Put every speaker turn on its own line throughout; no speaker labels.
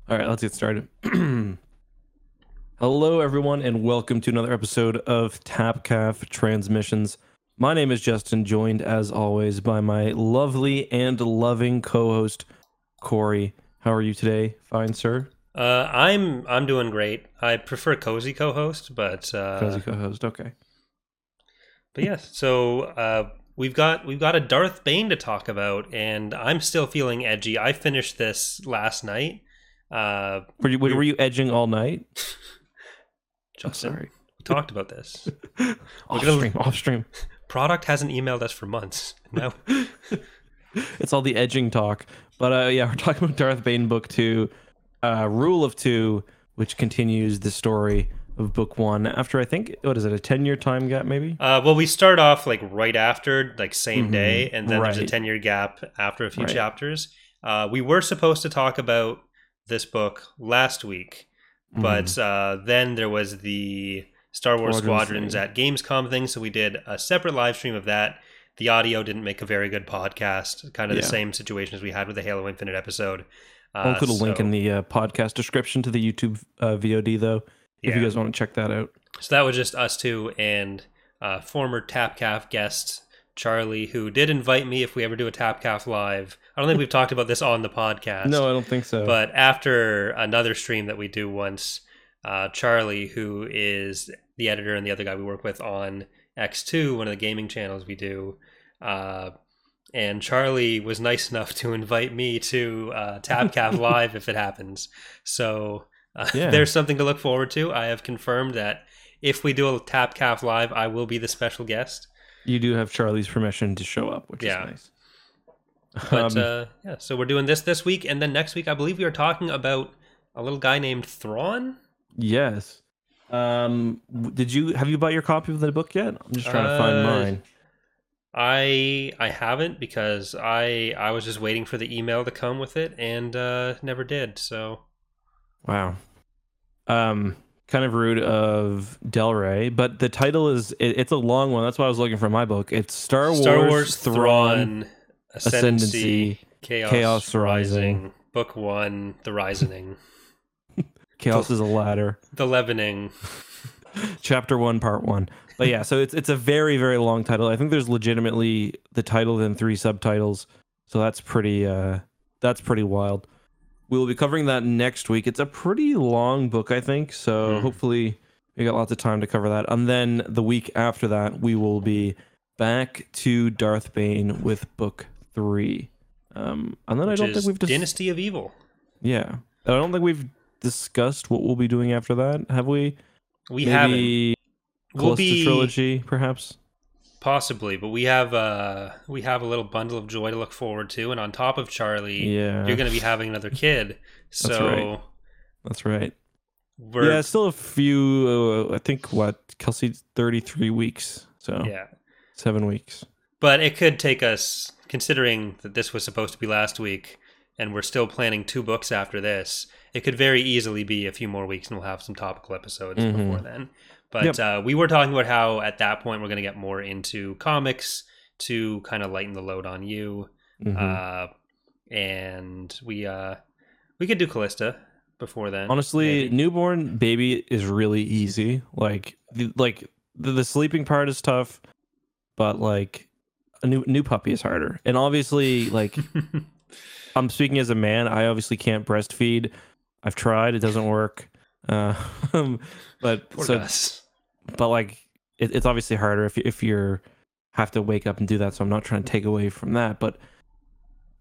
All right, let's get started. Hello, everyone, and welcome to another episode of Tapcaf Transmissions. My name is Justin, joined as always by my lovely and loving co-host Corey. How are you today, fine sir?
I'm doing great. I prefer cozy co-host, but
Cozy co-host, okay.
yeah. So we've got a Darth Bane to talk about, and I'm still feeling edgy. I finished this last night.
Were you edging all night?
Justin,
sorry.
we talked about this.
Off stream.
Product hasn't emailed us for months. No,
It's all the edging talk. But yeah, we're talking about Darth Bane Book 2, Rule of Two, which continues the story of Book 1 after, I think, what is it, a 10-year time gap maybe?
well, we start off like right after, like same day, and then there's a
Right.
10-year gap after a few
Right.
chapters. We were supposed to talk about this book last week, but then there was the Star Wars Squadrons
thing.
at Gamescom thing, so we did a separate live stream of that. The audio didn't make a very good podcast, kind of the same situation as we had with the Halo Infinite episode.
I'll put a link in the podcast description to the YouTube VOD, though, if you guys want to check that out.
So that was just us two and former Tapcaf guest Charlie, who did invite me if we ever do a Tapcaf live. I don't think we've talked about this on the podcast.
No, I don't think so.
But after another stream that we do once, Charlie, who is the editor and the other guy we work with on X2, one of the gaming channels we do, and Charlie was nice enough to invite me to Tapcaf live if it happens. So there's something to look forward to. I have confirmed that if we do a Tapcaf live, I will be the special guest.
You do have Charlie's permission to show up, which is nice.
But yeah, so we're doing this week, and then next week I believe we are talking about a little guy named Thrawn.
Yes. Have you bought your copy of the book yet? I'm just trying to find mine.
I haven't, because I was just waiting for the email to come with it, and never did. So
wow. Kind of rude of Del Rey, but the title is it's a long one. That's why I was looking for my book. It's Star Wars Thrawn Ascendancy Chaos Rising.
Book 1, The Rising.
Chaos is a ladder.
The Leavening.
Chapter 1, Part 1. But yeah, so it's a very, very long title. I think there's legitimately the title and 3 subtitles. So that's pretty wild. We will be covering that next week. It's a pretty long book, I think. So hopefully we got lots of time to cover that. And then the week after that, we will be back to Darth Bane with Book 3. And then I don't think we've
Dynasty of Evil.
Yeah. I don't think we've discussed what we'll be doing after that. Have we?
We haven't.
Callista trilogy, perhaps.
Possibly, but we have a little bundle of joy to look forward to, and on top of Charlie, you're going to be having another kid. So
that's right. Yeah, still a few. I think Kelsey's 33 weeks. So yeah, 7 weeks.
But it could take us, considering that this was supposed to be last week, and we're still planning 2 books after this. It could very easily be a few more weeks, and we'll have some topical episodes before then. But we were talking about how at that point we're going to get more into comics to kind of lighten the load on you. And we could do Callista before then.
Honestly, newborn baby is really easy. The sleeping part is tough, but like a new puppy is harder. And obviously, like I'm speaking as a man, I obviously can't breastfeed. I've tried, it doesn't work. But
poor Gus.
But like it's obviously harder if you have to wake up and do that. So I'm not trying to take away from that, but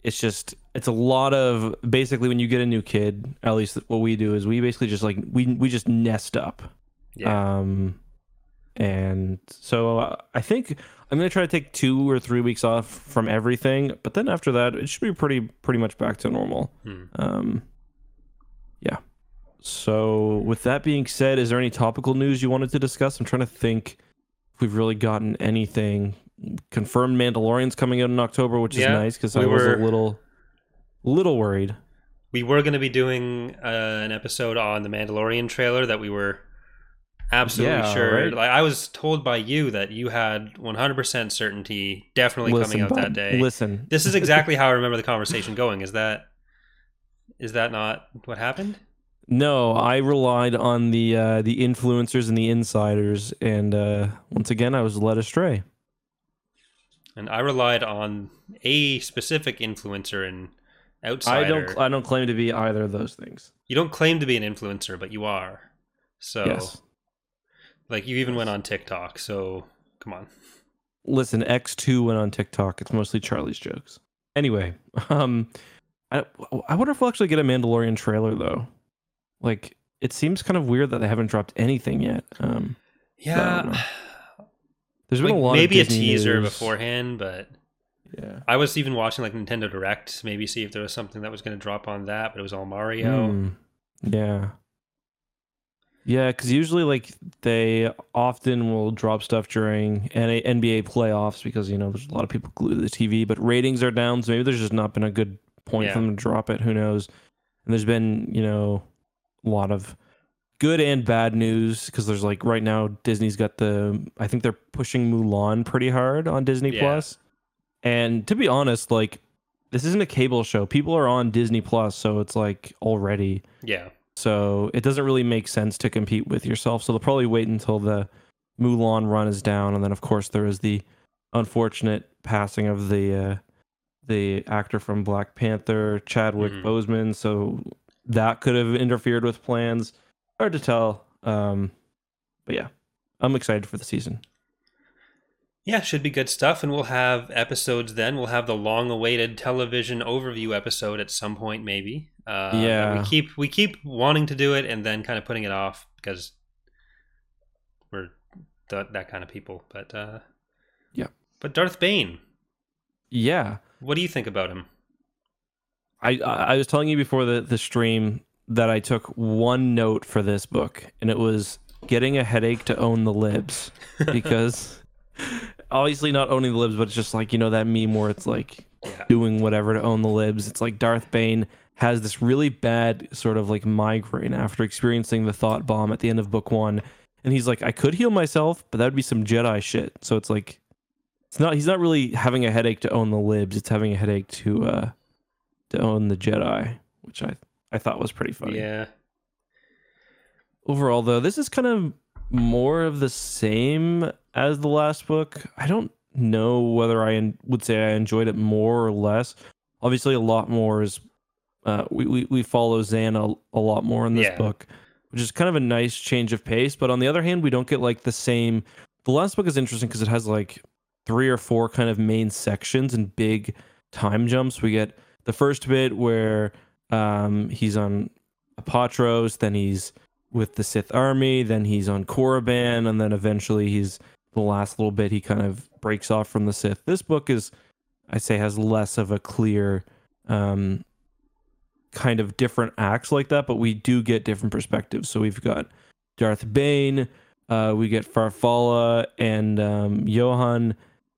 it's a lot of basically when you get a new kid. At least what we do is we basically just like we just nest up. Yeah. And so I think I'm gonna try to take 2 or 3 weeks off from everything, but then after that it should be pretty much back to normal. Yeah. So with that being said, is there any topical news you wanted to discuss? I'm trying to think if we've really gotten anything. Confirmed Mandalorian's coming out in October, which is nice because I was a little worried.
We were going to be doing an episode on the Mandalorian trailer that we were absolutely sure. Right? Like I was told by you that you had 100% certainty, definitely coming out that day.
Listen,
this is exactly how I remember the conversation going. Is that Is that not what happened?
No, I relied on the influencers and the insiders, and once again, I was led astray.
And I relied on a specific influencer and outsider.
I don't claim to be either of those things.
You don't claim to be an influencer, but you are. So,
Yes.
like, you even went on TikTok. So, come on.
Listen, X2 went on TikTok. It's mostly Charlie's jokes. Anyway, I wonder if we'll actually get a Mandalorian trailer though. Like, it seems kind of weird that they haven't dropped anything yet.
Yeah.
There's been a lot
maybe
of Disney
a teaser
news
beforehand, but
yeah.
I was even watching like Nintendo Direct, maybe see if there was something that was going to drop on that, but it was all Mario.
Yeah. Yeah, because usually like they often will drop stuff during NBA playoffs because, there's a lot of people glued to the TV, but ratings are down, so maybe there's just not been a good point for them to drop it. Who knows? And there's been, a lot of good and bad news because there's like right now Disney's got I think they're pushing Mulan pretty hard on Disney Plus. And to be honest, like this isn't a cable show. People are on Disney Plus, so it's like already.
Yeah.
So it doesn't really make sense to compete with yourself. So they'll probably wait until the Mulan run is down, and then of course there is the unfortunate passing of the actor from Black Panther, Chadwick Boseman. So that could have interfered with plans. Hard to tell. But yeah, I'm excited for the season.
Yeah, should be good stuff. And we'll have episodes then. We'll have the long-awaited television overview episode at some point, maybe. We keep wanting to do it and then kind of putting it off because we're that kind of people. But
yeah.
But Darth Bane.
Yeah.
What do you think about him?
I was telling you before the stream that I took one note for this book, and it was getting a headache to own the libs because obviously not owning the libs, but it's just like, that meme where it's like doing whatever to own the libs. It's like Darth Bane has this really bad sort of like migraine after experiencing the thought bomb at the end of book 1. And he's like, I could heal myself, but that would be some Jedi shit. So it's like, he's not really having a headache to own the libs. It's having a headache to own the Jedi, which I thought was pretty funny.
Yeah.
Overall, though, this is kind of more of the same as the last book. I don't know whether I would say I enjoyed it more or less. Obviously, a lot more is we follow Zannah a lot more in this book, which is kind of a nice change of pace. But on the other hand, we don't get like the same. The last book is interesting because it has like 3 or 4 kind of main sections and big time jumps. We get the first bit where he's on Apatros, then he's with the Sith army, then he's on Korriban, and then eventually he's the last little bit he kind of breaks off from the Sith. This book is, I say, has less of a clear kind of different acts like that, but we do get different perspectives. So we've got Darth Bane, we get Farfalla and Johan,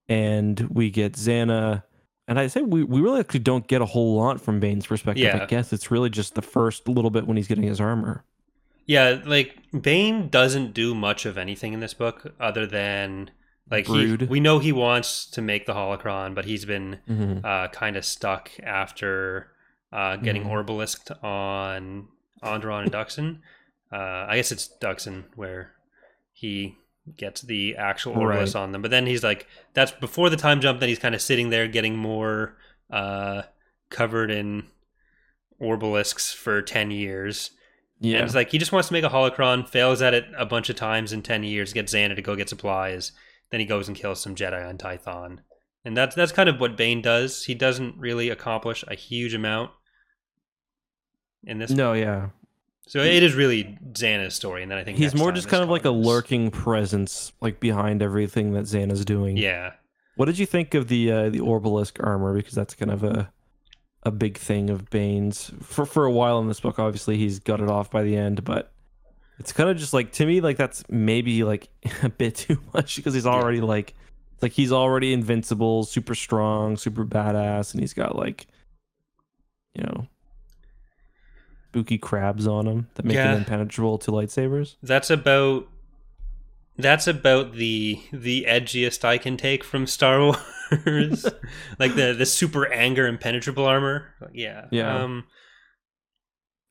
and we get Zannah. And I say we really actually don't get a whole lot from Bane's perspective.
Yeah.
I guess it's really just the first little bit when he's getting his armor.
Yeah, like Bane doesn't do much of anything in this book other than like we know he wants to make the holocron, but he's been kind of stuck after getting Orbalisked on Onderon and Duxon. I guess it's Duxon where he gets the actual Orbalisk on them. But then he's like, that's before the time jump, then he's kind of sitting there getting more covered in Orbalisks for 10 years. Yeah. And it's like, he just wants to make a holocron, fails at it a bunch of times in 10 years, gets Zannah to go get supplies, then he goes and kills some Jedi on Tython. And that's kind of what Bane does. He doesn't really accomplish a huge amount in this.
No, yeah.
So it is really Zannah's story, and then I think
he's more just kind of like a lurking presence, like behind everything that Xana's doing.
Yeah.
What did you think of the Orbalisk armor? Because that's kind of a big thing of Bane's for a while in this book. Obviously, he's got it off by the end, but it's kind of just like, to me, like that's maybe like a bit too much because he's already like he's already invincible, super strong, super badass, and he's got like, spooky crabs on him that make him impenetrable to lightsabers.
That's about the edgiest I can take from Star Wars. Like the super anger impenetrable armor. Yeah.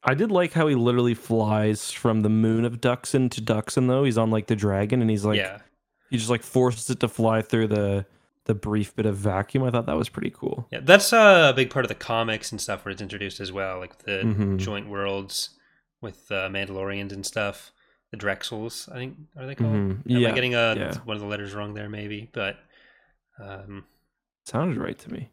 I did like how he literally flies from the moon of Duxon to Duxon, though. He's on like the dragon, and he's like,
Yeah.
he just like forces it to fly through the brief bit of vacuum. I thought that was pretty cool.
Yeah, that's a big part of the comics and stuff where it's introduced as well, like the
Mm-hmm.
joint worlds with Mandalorians and stuff. The Drexels, I think, are they called?
Mm-hmm.
Am I
Yeah.
getting
Yeah.
one of the letters wrong there? Maybe, um,
Sounded right to me.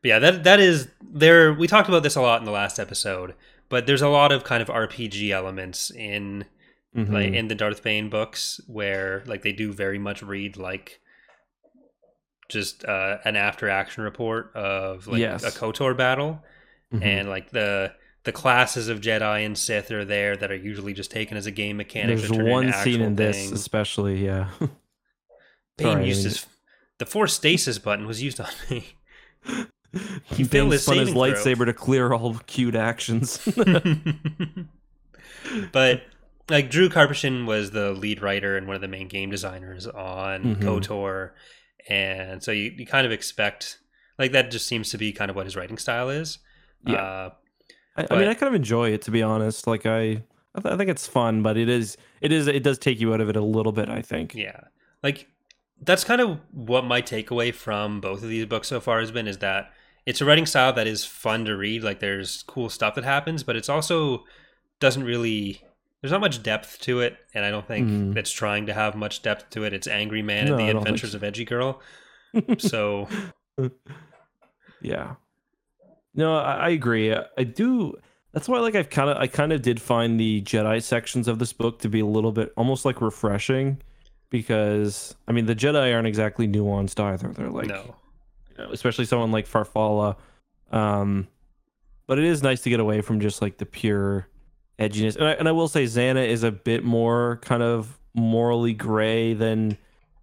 but yeah, that is there. We talked about this a lot in the last episode, but there's a lot of kind of RPG elements in like
Mm-hmm.
in the Darth Bane books where like they do very much read like just an after action report of like a
Yes.
KOTOR battle,
Mm-hmm.
and like the classes of Jedi and Sith are there that are usually just taken as a game mechanic to
There's
turn into
one scene
actual
in this,
things.
especially. Yeah.
Bane
Sorry, I
used
mean,
his the force stasis button was used on me. He failed
Bane
his
spun his
saving throw.
lightsaber to clear all cute actions.
But like Drew Karpyshyn was the lead writer and one of the main game designers on
Mm-hmm.
KOTOR, and so you kind of expect like that just seems to be kind of what his writing style is.
Yeah.
Uh,
I mean,
but
I kind of enjoy it, to be honest. Like I think it's fun, but it does take you out of it a little bit, I think.
yeah, like that's kind of what my takeaway from both of these books so far has been, is that it's a writing style that is fun to read. Like there's cool stuff that happens, but it's also doesn't really there's not much depth to it, and I don't think
Mm.
it's trying to have much depth to it. It's Angry Man and
No,
the
I don't think
Adventures
so.
of Edgy Girl. So
Yeah. No, I agree. I do. That's why, like, I kind of did find the Jedi sections of this book to be a little bit almost like refreshing, because I mean the Jedi aren't exactly nuanced either. They're like,
no.
especially someone like Farfalla. Um, but it is nice to get away from just like the pure edginess. And I will say Zannah is a bit more kind of morally gray than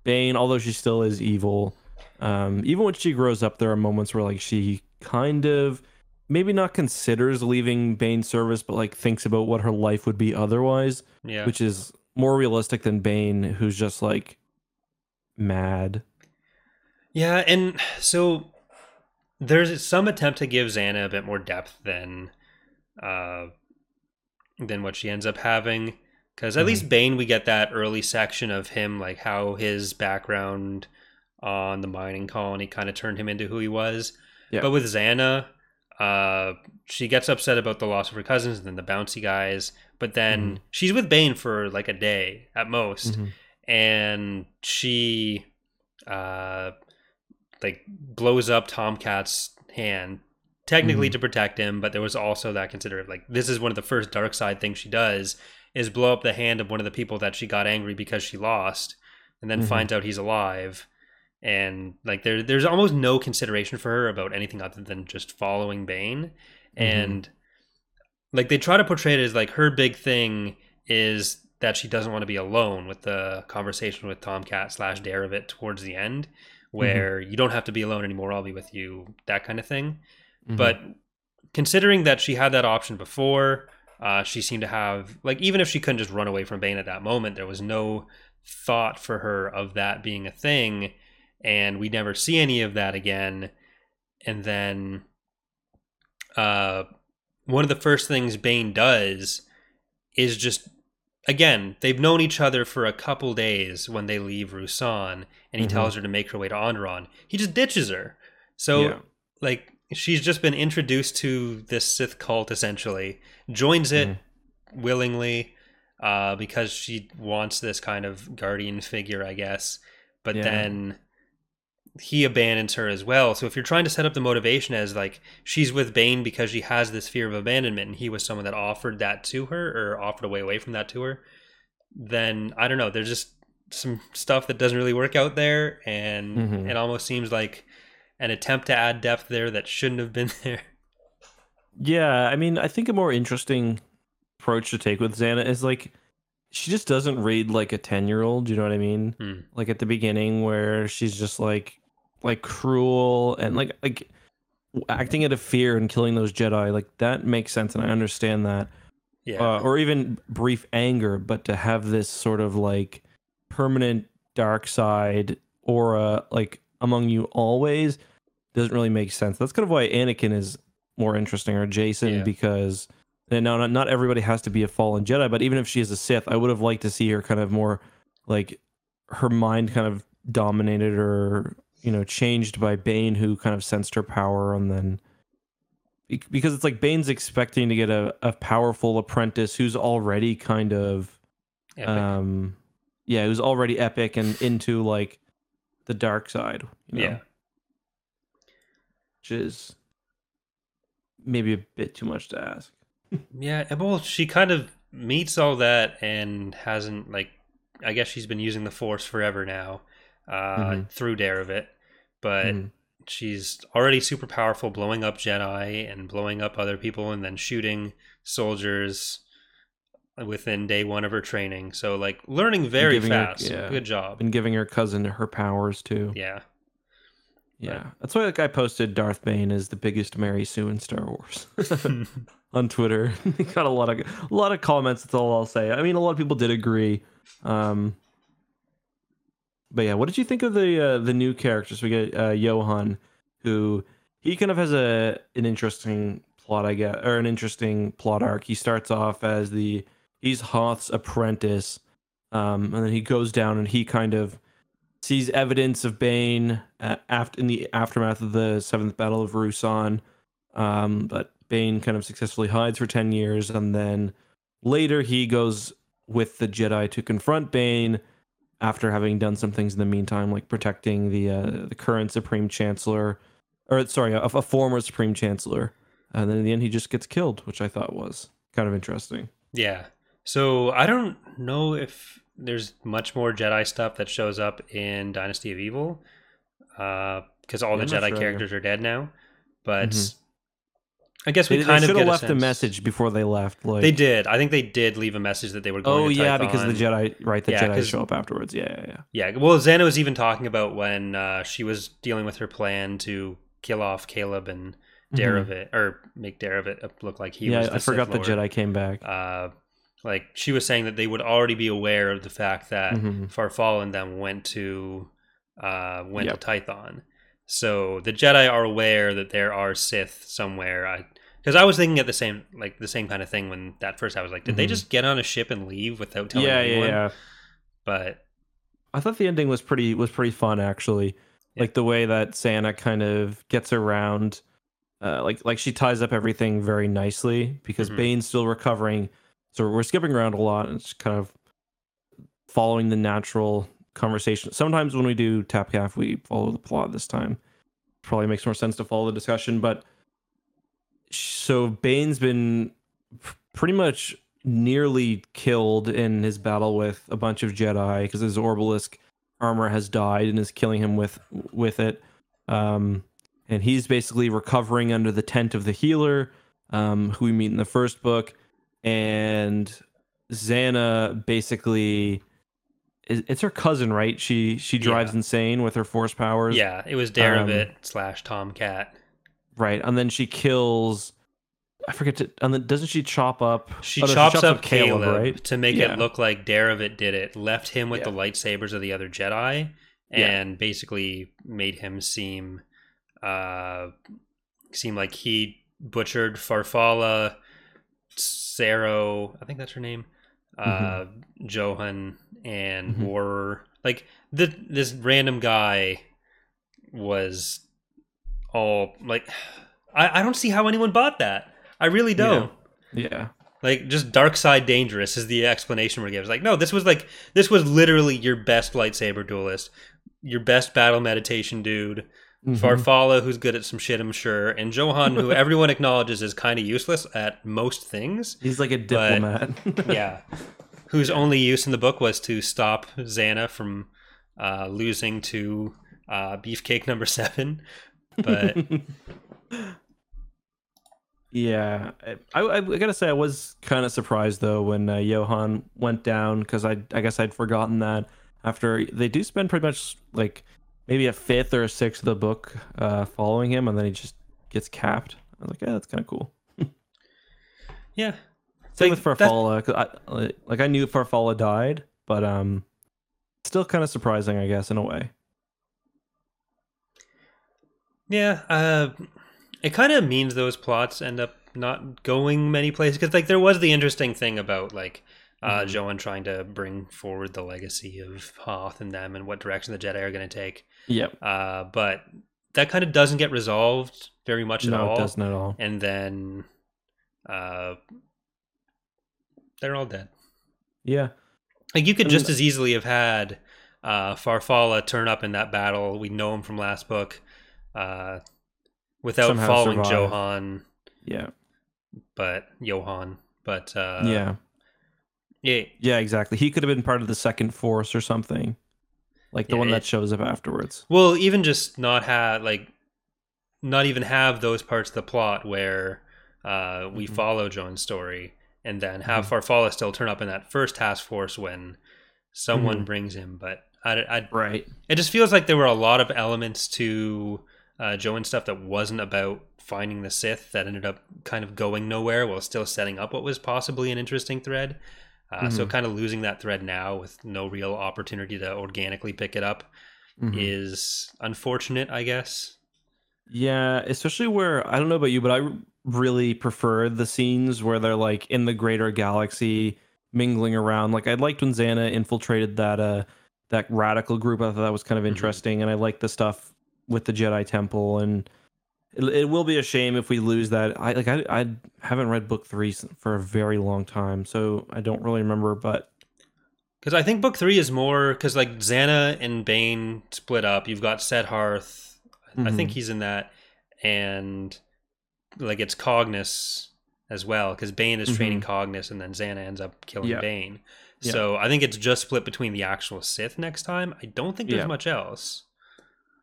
Bane, although she still is evil. Even when she grows up, there are moments where like she kind of maybe not considers leaving Bane's service, but like thinks about what her life would be otherwise,
Yeah.
which is more realistic than Bane, who's just like mad.
Yeah, and so there's some attempt to give Xana a bit more depth uh than what she ends up having. Because at
Hmm.
least Bane, we get that early section of him, like how his background on the mining colony kind of turned him into who he was.
Yeah.
But with Xana, she gets upset about the loss of her cousins and then the bouncy guys. But
Hmm.
then she's with Bane for like a day at most,
Hmm.
and she uh, like blows up Tomcat's hand technically
Hmm.
to protect him, but there was also that considered like this is one of the first dark side things she does is blow up the hand of one of the people that she got angry because she lost, and then
Hmm.
finds out he's alive. And like there's almost no consideration for her about anything other than just following Bane.
Hmm.
And like they try to portray it as like her big thing is that she doesn't want to be alone, with the conversation with Tomcat slash Daravit towards the end,
Hmm.
where you don't have to be alone anymore, I'll be with you, that kind of thing.
Hmm.
But considering that she had that option before, she seemed to have like, even if she couldn't just run away from Bane at that moment, there was no thought for her of that being a thing, and we never see any of that again. And then uh, one of the first things Bane does is just, again, they've known each other for a couple days when they leave Rusan, and he
Hmm.
tells her to make her way to Onderon. He just ditches her.
Yeah.
So, like, she's just been introduced to this Sith cult, essentially, joins
Hmm.
it willingly because she wants this kind of guardian figure, I guess. But
Yeah.
then he abandons her as well. So if you're trying to set up the motivation as like she's with Bane because she has this fear of abandonment, and he was someone that offered that to her or offered a way away from that to her, then I don't know. There's just some stuff that doesn't really work out there, and
Hmm.
it almost seems like an attempt to add depth there that shouldn't have been there.
Yeah. I mean, I think a more interesting approach to take with Xana is like she just doesn't read like a 10-year-old, you know what I mean?
Hmm.
Like at the beginning where she's just like cruel and like acting out of fear and killing those Jedi, like that makes sense and I understand that.
Yeah.
Or even brief anger, but to have this sort of like permanent dark side aura like among you always doesn't really make sense. That's kind of why Anakin is more interesting, or Jason,
Yeah.
because And now, not everybody has to be a fallen Jedi, but even if she is a Sith, I would have liked to see her kind of more like her mind kind of dominated or changed by Bane, who kind of sensed her power, and then because it's like Bane's expecting to get a powerful apprentice who's already kind of
Epic.
who's already epic and into like the dark side,
Yeah.
which is maybe a bit too much to ask.
Yeah, well, she kind of meets all that and hasn't, like, I guess she's been using the Force forever now, through Daravit, but she's already super powerful, blowing up Jedi and blowing up other people and then shooting soldiers within day one of her training. So, like, learning very fast. Good job.
And giving her cousin her powers too.
Yeah.
Yeah. That's why, like, I posted Darth Bane as the biggest Mary Sue in Star Wars on Twitter. Got a lot of comments. That's all I'll say. I mean, a lot of people did agree. But yeah, what did you think of the new characters? We get Johan, who he kind of has an interesting plot, I guess, or an interesting plot arc. He starts off as he's Hoth's apprentice, and then he goes down and he kind of sees evidence of Bane in the aftermath of the 7th Battle of Ruusan, but Bane kind of successfully hides for 10 years, and then later he goes with the Jedi to confront Bane after having done some things in the meantime, like protecting the current Supreme Chancellor, or sorry, a former Supreme Chancellor, and then in the end he just gets killed, which I thought was kind of interesting.
Yeah. So I don't know if there's much more Jedi stuff that shows up in Dynasty of Evil, because all the Jedi characters are dead now. But I guess we kind of
should have left
a
a message before they left. Like,
they did. I think they did leave a message that they were going.
Oh yeah, because the Jedi, right? The Jedi show up afterwards. Yeah.
Well, Zannah was even talking about when she was dealing with her plan to kill off Caleb and Daravit, or make Daravit look like he was.
Yeah, I forgot the Jedi came back.
Like, she was saying that they would already be aware of the fact that Farfall and them went to Tython. So the Jedi are aware that there are Sith somewhere. Because I was thinking at the same kind of thing when that first I was like, did they just get on a ship and leave without telling anyone?
Yeah.
But
I thought the ending was pretty fun, actually. Yeah. Like the way that Zannah kind of gets around, like she ties up everything very nicely because Bane's still recovering. So we're skipping around a lot and it's kind of following the natural conversation. Sometimes when we do Tapcaf, we follow the plot. This time probably makes more sense to follow the discussion. But so Bane's been pretty much nearly killed in his battle with a bunch of Jedi because his Orbalisk armor has died and is killing him with it. And he's basically recovering under the tent of the healer, who we meet in the first book. And Zannah basically, it's her cousin, right? She drives insane with her Force powers.
Yeah, it was Daravit / Tomcat.
Right, and then she kills. I forget to. And then doesn't she chop up?
She chops up Caleb,
right?
To make it look like Daravit did it. Left him with the lightsabers of the other Jedi, and basically made him seem like he butchered Farfalla, Saro, I think that's her name, Johan, and Warrer. Like, this random guy was all like, I don't see how anyone bought that. I really don't.
Yeah.
Like, just dark side dangerous is the explanation we're given. It's like, no, this was literally your best lightsaber duelist, your best battle meditation dude. Farfalla, who's good at some shit, I'm sure, and Johan, who everyone acknowledges is kind of useless at most things.
He's like a diplomat.
Yeah. Whose only use in the book was to stop Zannah from losing to Beefcake number 7. But
yeah, I gotta say I was kind of surprised though when Johan went down, because I guess I'd forgotten that after they do spend pretty much like maybe a 5th or a 6th of the book following him, and then he just gets capped. I was like, yeah, that's kind of cool.
Yeah.
Same with Farfalla. I knew Farfalla died, but still kind of surprising, I guess, in a way.
Yeah, it kind of means those plots end up not going many places, because like there was the interesting thing about like
Mhm.
Joan trying to bring forward the legacy of Hoth and them and what direction the Jedi are going to take.
Yep.
But that kind of doesn't get resolved very much at
No, it
all.
doesn't at all.
And then uh, they're all dead.
Yeah.
Like you could
And
just as easily have had Farfalla turn up in that battle. We know him from last book, uh, without
somehow
following
survive.
Johan,
Yeah.
but Johan. But
Yeah.
yeah,
Yeah, exactly. He could have been part of the second force or something. Like the
yeah.
one that shows up afterwards.
Well, even just not even have those parts of the plot where we
Mhm.
follow Joan's story, and then have
Mhm.
Farfalla still turn up in that first task force when someone
Mhm.
brings him. But
Right.
it just feels like there were a lot of elements to Joan's stuff that wasn't about finding the Sith that ended up kind of going nowhere while still setting up what was possibly an interesting thread. So
Mhm.
kind of losing that thread now with no real opportunity to organically pick it up
Mhm.
is unfortunate, I guess.
Yeah, especially where I don't know about you, but really prefer the scenes where they're like in the greater galaxy mingling around. Like I liked when Zannah infiltrated that radical group. I thought that was kind of
Hmm.
interesting, and I like the stuff with the Jedi Temple. And it will be a shame if we lose that. I haven't read book 3 for a very long time, so I don't really remember. But
Because I think book 3 is more because like Xana and Bane split up. You've got Set Hearth. I think
mhm.
he's in that, and like it's Cognis as well because Bane is training
Mhm.
Cognis, and then Xana ends up killing
Yeah.
Bane.
Yeah.
So I think it's just split between the actual Sith next time. I don't think there's
Yeah.
much else.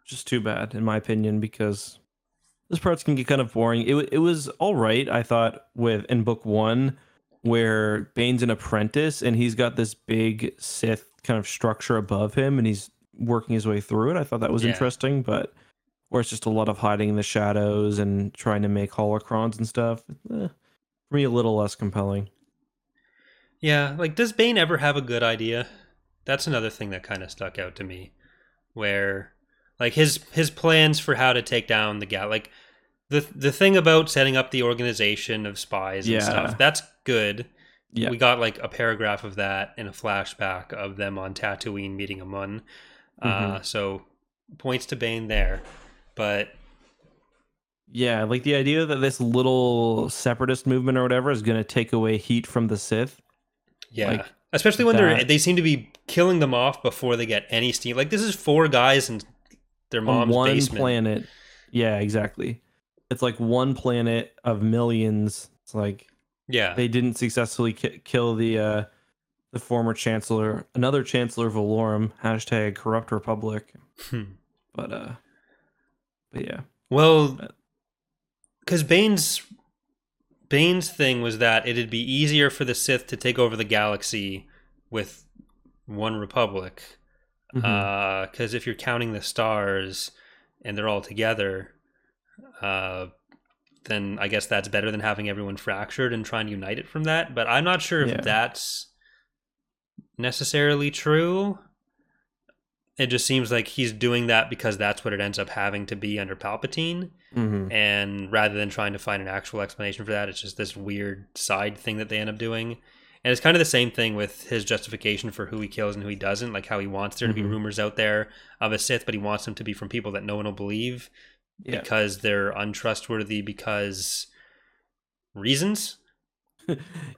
Just too bad in my opinion because those parts can get kind of boring. It was all right, I thought, with in book 1 where Bane's an apprentice and he's got this big Sith kind of structure above him and he's working his way through it. I thought that was
Yeah,
interesting, but where it's just a lot of hiding in the shadows and trying to make holocrons and stuff. For me, a little less compelling.
yeah. Like, does Bane ever have a good idea? That's another thing that kind of stuck out to me, where like his plans for how to take down the gal. Like the thing about setting up the organization of spies and stuff.
Yeah.
That's good.
Yeah.
We got like a paragraph of that in a flashback of them on Tatooine meeting a Mun.
Hmm.
So points to Bane there, but
Yeah, like the idea that this little separatist movement or whatever is going to take away heat from the Sith,
yeah,
like
especially when
that
they seem to be killing them off before they get any steam. Like this is four guys in their
on
mom's
one
basement.
planet. Yeah, exactly. It's like one planet of millions. It's like
Yeah,
they didn't successfully kill the former chancellor, another chancellor of Valorum. Hashtag corrupt republic.
hmm.
But but yeah.
Well,
But,
because Bane's thing was that it'd be easier for the Sith to take over the galaxy with one republic.
mhm.
Because if you're counting the stars and they're all together, uh, then I guess that's better than having everyone fractured and trying to unite it from that. But I'm not sure if
Yeah.
that's necessarily true. It just seems like he's doing that because that's what it ends up having to be under Palpatine.
Mhm.
And rather than trying to find an actual explanation for that, it's just this weird side thing that they end up doing. And it's kind of the same thing with his justification for who he kills and who he doesn't, like how he wants there to be
Mhm.
rumors out there of a Sith, but he wants them to be from people that no one will believe
Yeah.
because they're untrustworthy because reasons.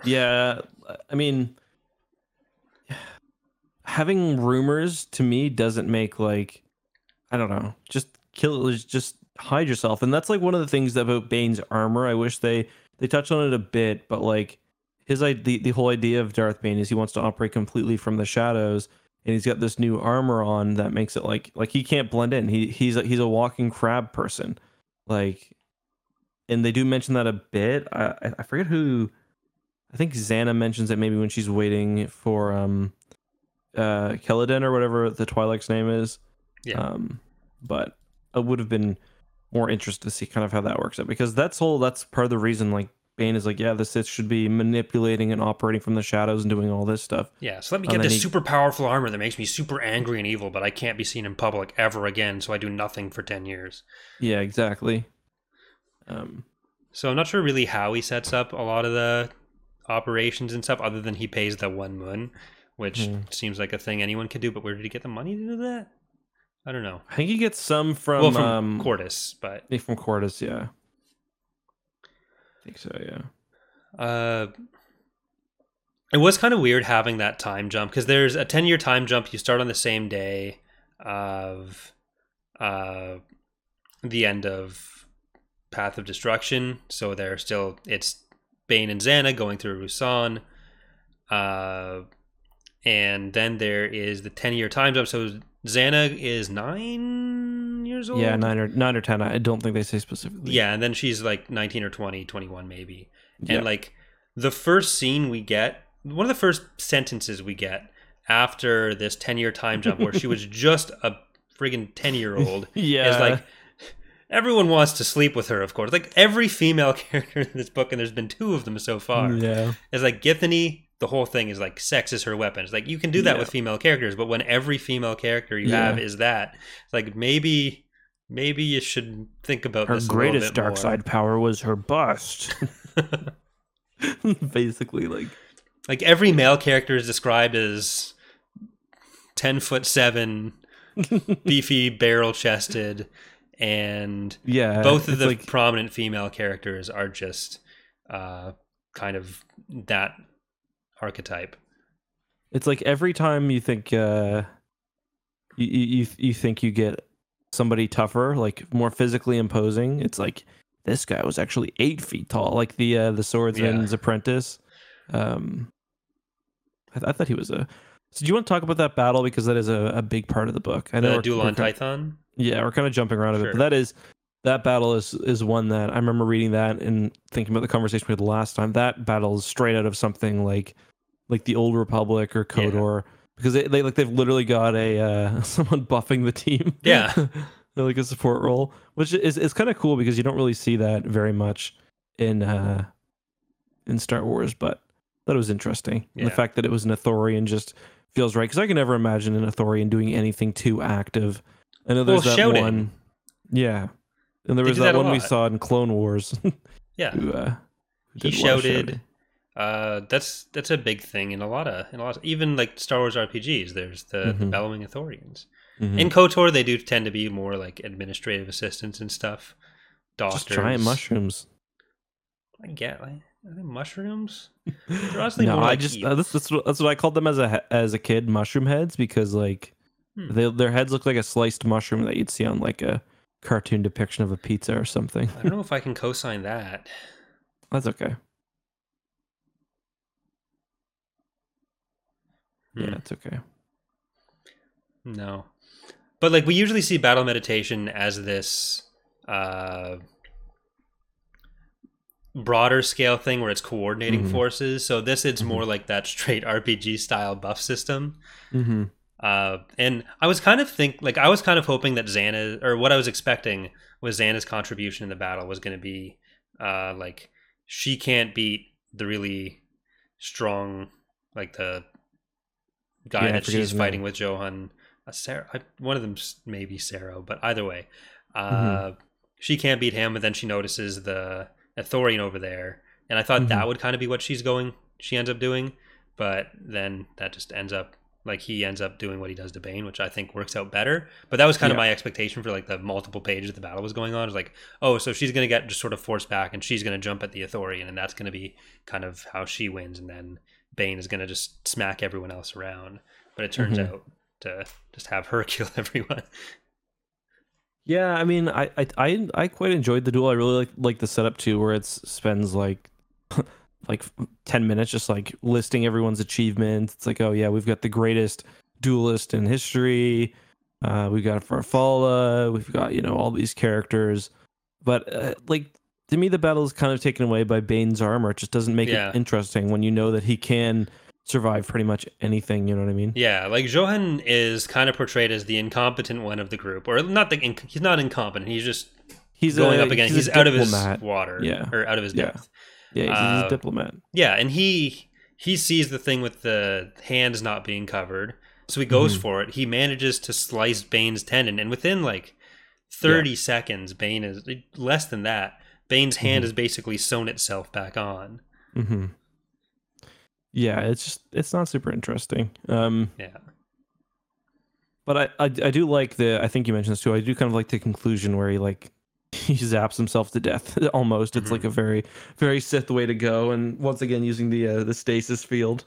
Yeah. I mean, having rumors to me doesn't make like I don't know. Just kill. Just hide yourself, and that's like one of the things about Bane's armor. I wish they touched on it a bit, but like the whole idea of Darth Bane is he wants to operate completely from the shadows, and he's got this new armor on that makes it like he can't blend in. He's a walking crab person, like, and they do mention that a bit. I forget who. I think Xana mentions it maybe when she's waiting for Keladin or whatever the Twi'lek's name is.
Yeah.
Um, but I would have been more interested to see kind of how that works out because that's part of the reason like Bane is like, yeah, the Sith should be manipulating and operating from the shadows and doing all this stuff.
Yeah, so let me
And
get
then
this
he
super powerful armor that makes me super angry and evil, but I can't be seen in public ever again, so I do nothing for 10 years.
yeah, exactly. Um
So I'm not sure really how he sets up a lot of the operations and stuff, other than he pays the 1 moon, which seems like a thing anyone could do. But where did he get the money to do that? I don't know.
I think he gets some from
Cordis, but
from Cordis, yeah. I think so, yeah.
It was kind of weird having that time jump, because there's a 10-year time jump. You start on the same day of the end of Path of Destruction, so it's Bane and Zannah going through Rusan, and then there is the 10-year time jump. So Zannah is 9 years old.
Yeah, 9 or 10. I don't think they say specifically.
Yeah, and then she's like 19 or 20, 21 maybe. Yeah. And like the first scene we get, one of the first sentences we get after this 10-year time jump, where she was just a friggin' 10-year-old, is like, everyone wants to sleep with her, of course. Like every female character in this book, and there's been 2 of them so far.
Yeah.
It's like Githany, the whole thing is like sex is her weapon. It's like you can do that with female characters, but when every female character you have is that, it's like maybe you should think about
her
this a
greatest
little bit
dark
more.
side power was her bust. Basically,
like every male character is described as 10'7", beefy, barrel chested, and both of the prominent female characters are just kind of that archetype.
It's like every time you think you think you get somebody tougher, like more physically imposing, it's like this guy was actually 8 feet tall, like the swordsman's apprentice. I thought he was a. So do you want to talk about that battle, because that is a big part of the book? I know
the duel on Tython.
Yeah, we're kind of jumping around a bit, but that battle is one that I remember reading that and thinking about the conversation we had last time. That battle is straight out of something like the Old Republic or KOTOR, because they've literally got a someone buffing the team.
Yeah.
Like a support role, which is kind of cool, because you don't really see that very much in Star Wars, but that was interesting. And the fact that it was an Ithorian just feels right, because I can never imagine an Ithorian doing anything too active. I know there's that one. Yeah. And there was that one we saw in Clone Wars.
Yeah.
who
he shouted. That's a big thing in a lot of even like Star Wars RPGs. There's the bellowing Ithorians. In KOTOR, they do tend to be more like administrative assistants and stuff. Doctors.
Just giant mushrooms.
I get like, are they mushrooms? They're honestly
no,
more
I
like
just that's what I called them as a kid, mushroom heads, because like their heads look like a sliced mushroom that you'd see on like a cartoon depiction of a pizza or something.
I don't know if I can co-sign that.
That's okay. Yeah, it's okay.
No. But like we usually see battle meditation as this broader scale thing where it's coordinating forces. So it's more like that straight RPG style buff system. And I was kind of hoping that Zannah, or what I was expecting was Zannah's contribution in the battle was going to be like she can't beat the really strong, like the guy that she's fighting with, Johan. One of them's maybe Sero, but either way, she can't beat him. But then she notices the Ithorian over there, and I thought that would kind of be what she ends up doing. But then that just ends up like he ends up doing what he does to Bane, which I think works out better. But that was kind of my expectation for like the multiple pages the battle was going on. It was like, oh, so she's gonna get just sort of forced back, and she's gonna jump at the Ithorian, and that's gonna be kind of how she wins, and then Bane is gonna just smack everyone else around. But it turns out to just have her kill everyone.
Yeah, I mean, I quite enjoyed the duel. I really like the setup too, where it spends like 10 minutes just like listing everyone's achievements. It's like, oh yeah, we've got the greatest duelist in history. We've got Farfalla. We've got all these characters, but like to me, the battle is kind of taken away by Bane's armor. It just doesn't make it interesting when you know that he can survive pretty much anything. You know what I mean?
Yeah, like Johan is kind of portrayed as the incompetent one of the group, or not he's not incompetent. He's going up against. He's out of his water, or out of his depth.
Yeah, he's a diplomat.
Yeah, and he sees the thing with the hands not being covered, so he goes for it. He manages to slice Bane's tendon, and within like 30 seconds, Bane is less than that. Bane's hand has basically sewn itself back on.
Mm-hmm. Yeah, it's not super interesting.
Yeah.
But I do like I think you mentioned this too. I do kind of like the conclusion where he like he zaps himself to death almost. It's like a very very Sith way to go, and once again using the stasis field.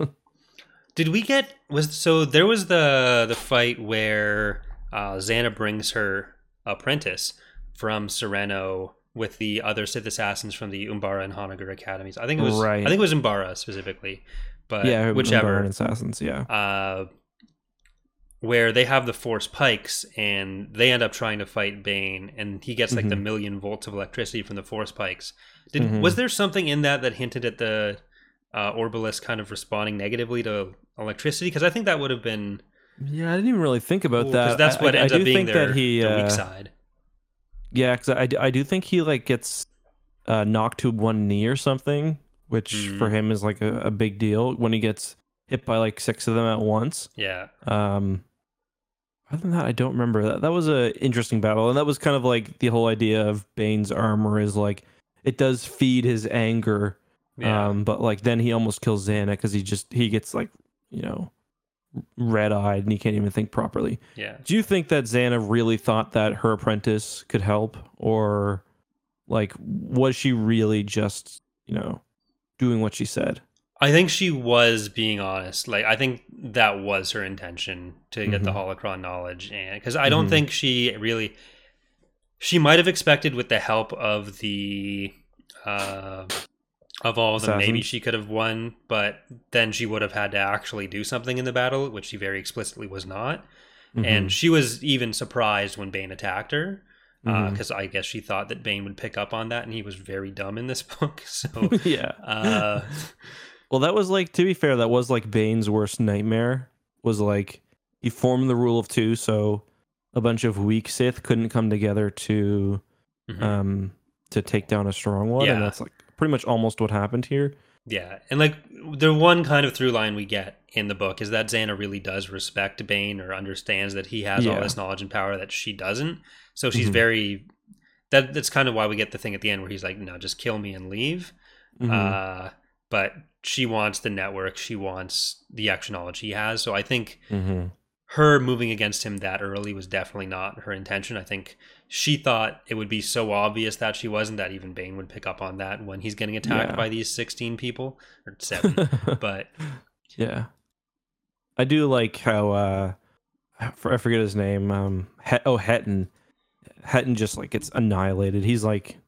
Did we get there was the fight where Zannah brings her apprentice from Sereno with the other Sith assassins from the Umbara and Hanagar academies. I think it was
Right.
I think it was Umbara specifically, but
Yeah,
whichever.
Umbara assassins. Yeah.
Where they have the Force pikes and they end up trying to fight Bane, and he gets like the million volts of electricity from the Force pikes. Was there something in that hinted at the Orbilis kind of responding negatively to electricity? Because I think that would have been...
Yeah, I didn't even really think about that.
Because that's what ends up being their weak
side. Yeah, because I do think he like gets knocked to one knee or something, which for him is like a big deal when he gets hit by like 6 of them at once.
Yeah.
Other than that, I don't remember that. That was an interesting battle, and that was kind of like the whole idea of Bane's armor is like it does feed his anger, but like then he almost kills Zannah because he gets like red-eyed and he can't even think properly.
Yeah.
Do you think that Zannah really thought that her apprentice could help, or like was she really just doing what she said?
I think she was being honest. Like, I think that was her intention to get the holocron knowledge, and because I don't think she might have expected with the help of the of all of them, maybe she could have won, but then she would have had to actually do something in the battle, which she very explicitly was not. And she was even surprised when Bane attacked her, because I guess she thought that Bane would pick up on that, and he was very dumb in this book. So
yeah. Well, that was like, to be fair, that was like Bane's worst nightmare. Was like he formed the rule of 2, so a bunch of weak Sith couldn't come together to take down a strong one, and that's like pretty much almost what happened here.
Yeah, and like the one kind of through line we get in the book is that Zannah really does respect Bane, or understands that he has all this knowledge and power that she doesn't. So she's very that's kind of why we get the thing at the end where he's like, "No, just kill me and leave." But she wants the network. She wants the extra knowledge he has. So I think her moving against him that early was definitely not her intention. I think she thought it would be so obvious that she wasn't, that even Bane would pick up on that when he's getting attacked by these 16 people, or 7. But
yeah, I do like how I forget his name. Hetton just like gets annihilated. He's like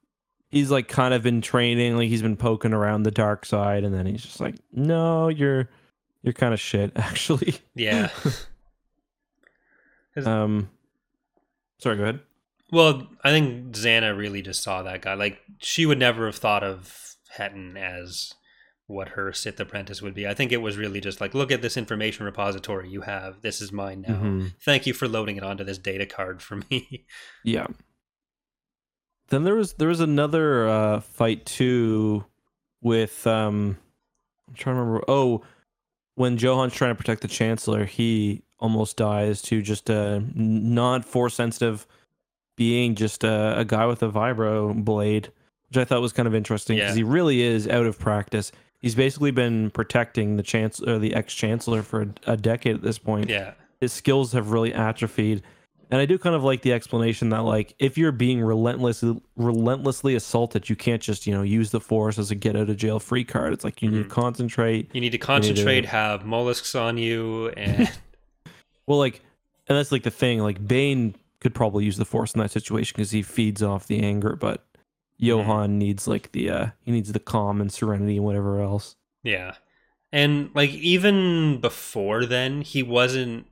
kind of been training, like he's been poking around the dark side, and then he's just like, no, you're kind of shit, actually.
Yeah.
Sorry, go ahead.
Well, I think Zannah really just saw that guy. Like, she would never have thought of Hetton as what her Sith apprentice would be. I think it was really just like, look at this information repository you have. This is mine now. Thank you for loading it onto this data card for me.
Yeah. Then there was another fight too with I'm trying to remember. Oh, when Johan's trying to protect the Chancellor, he almost dies to just a not Force sensitive being, just a guy with a vibro blade, which I thought was kind of interesting because he really is out of practice. He's basically been protecting the Chancellor, the ex-Chancellor, for a decade at this point.
Yeah,
his skills have really atrophied. And I do kind of like the explanation that, like, if you're being relentlessly assaulted, you can't just, use the Force as a get out of jail free card. It's like you need to concentrate.
You need to concentrate, have mollusks on you, and
well, like, and that's like the thing. Like, Bane could probably use the Force in that situation because he feeds off the anger, but Johan needs like he needs the calm and serenity and whatever else.
Yeah, and like even before then, he wasn't.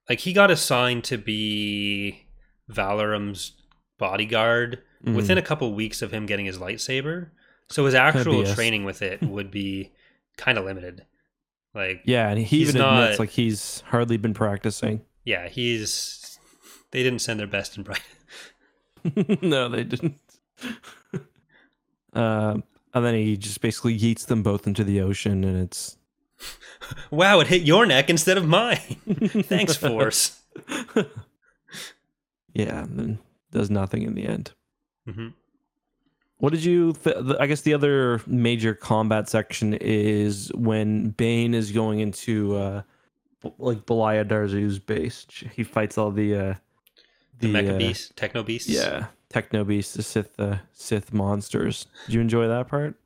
Like, he got assigned to be Valorum's bodyguard within a couple weeks of him getting his lightsaber. So his actual training with it would be kind of limited. Like, yeah, and he even admits
like he's hardly been practicing.
Yeah, they didn't send their best and brightest.
No, they didn't. And then he just basically yeets them both into the ocean, and it's...
Wow, it hit your neck instead of mine. Thanks, Force.
Yeah, and then does nothing in the end. What did you? I guess the other major combat section is when Bane is going into like Belaya Darzu's base. He fights all
The
the
Mecha Beast, Techno Beasts.
yeah, Techno Beasts, the Sith monsters. Did you enjoy that part?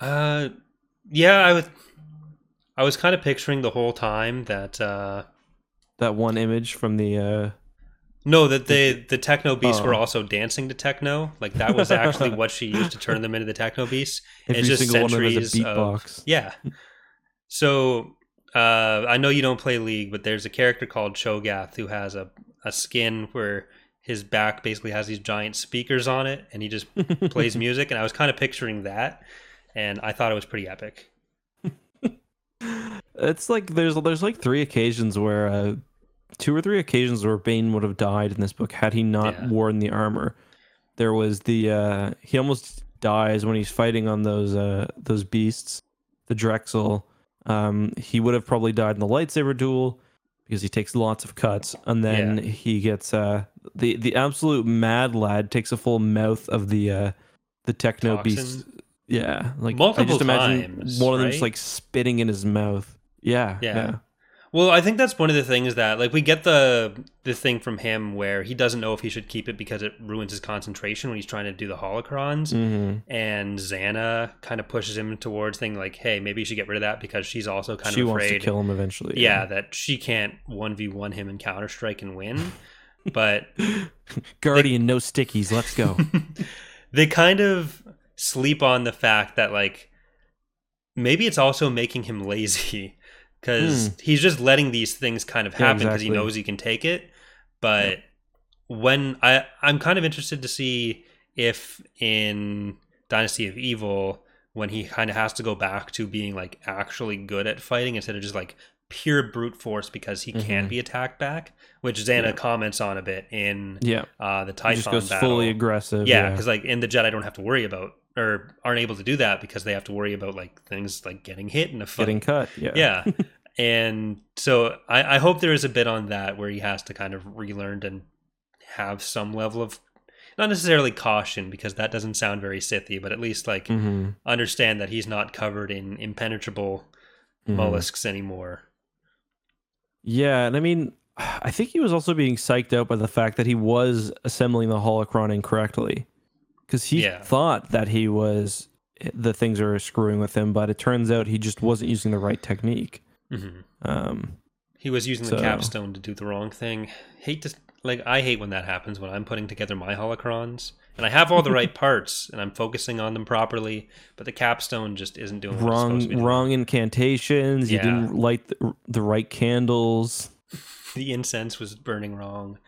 Yeah, I was kind of picturing the whole time that
That one image from the
no, that the Techno Beasts were
oh.
also dancing to techno. Like that was actually what she used to turn them into the Techno Beasts.
Every
It's just
single one of them is a
centuries of
beatbox.
yeah. So I know you don't play League, but there's a character called Cho'Gath who has a skin where his back basically has these giant speakers on it, and he just plays music. And I was kind of picturing that, and I thought it was pretty epic.
It's like there's like three occasions where two or three occasions where Bane would have died in this book had he not worn the armor. There was the he almost dies when he's fighting on those beasts, the Drexel. He would have probably died in the lightsaber duel because he takes lots of cuts, and then he gets the absolute mad lad takes a full mouth of the Techno
Toxin.
Beast. Yeah, like
Multiple
I just imagine
times,
one of them
right?
just like spitting in his mouth. Yeah.
Well, I think that's one of the things that like we get the thing from him where he doesn't know if he should keep it because it ruins his concentration when he's trying to do the holocrons. And Zannah kind of pushes him towards thing like, hey, maybe you should get rid of that because she's also kind
She
of
wants
afraid.
to kill him eventually.
Yeah, that she can't 1v1 him in Counter-Strike and win. But
Guardian, no stickies, let's go.
they kind of sleep on the fact that like maybe it's also making him lazy because he's just letting these things kind of happen because he knows he can take it. But when I'm kind of interested to see if in Dynasty of Evil, when he kind of has to go back to being like actually good at fighting instead of just like pure brute force because he can't be attacked back, which Zannah comments on a bit in the Typhon
he just goes
battle.
fully aggressive.
Yeah, because like in the Jedi don't have to worry about or aren't able to do that because they have to worry about like things like getting hit in a fight.
Getting cut.
Yeah. And so I hope there is a bit on that where he has to kind of relearn and have some level of not necessarily caution because that doesn't sound very Sithy, but at least like understand that he's not covered in impenetrable mollusks anymore.
Yeah, and I mean, I think he was also being psyched out by the fact that he was assembling the holocron incorrectly. Because he thought that the things are screwing with him, but it turns out he just wasn't using the right technique.
He was using the capstone to do the wrong thing. I hate when that happens when I'm putting together my holocrons and I have all the right parts and I'm focusing on them properly, but the capstone just isn't doing what it's supposed to be doing.
Wrong incantations. You didn't light the right candles.
The incense was burning wrong.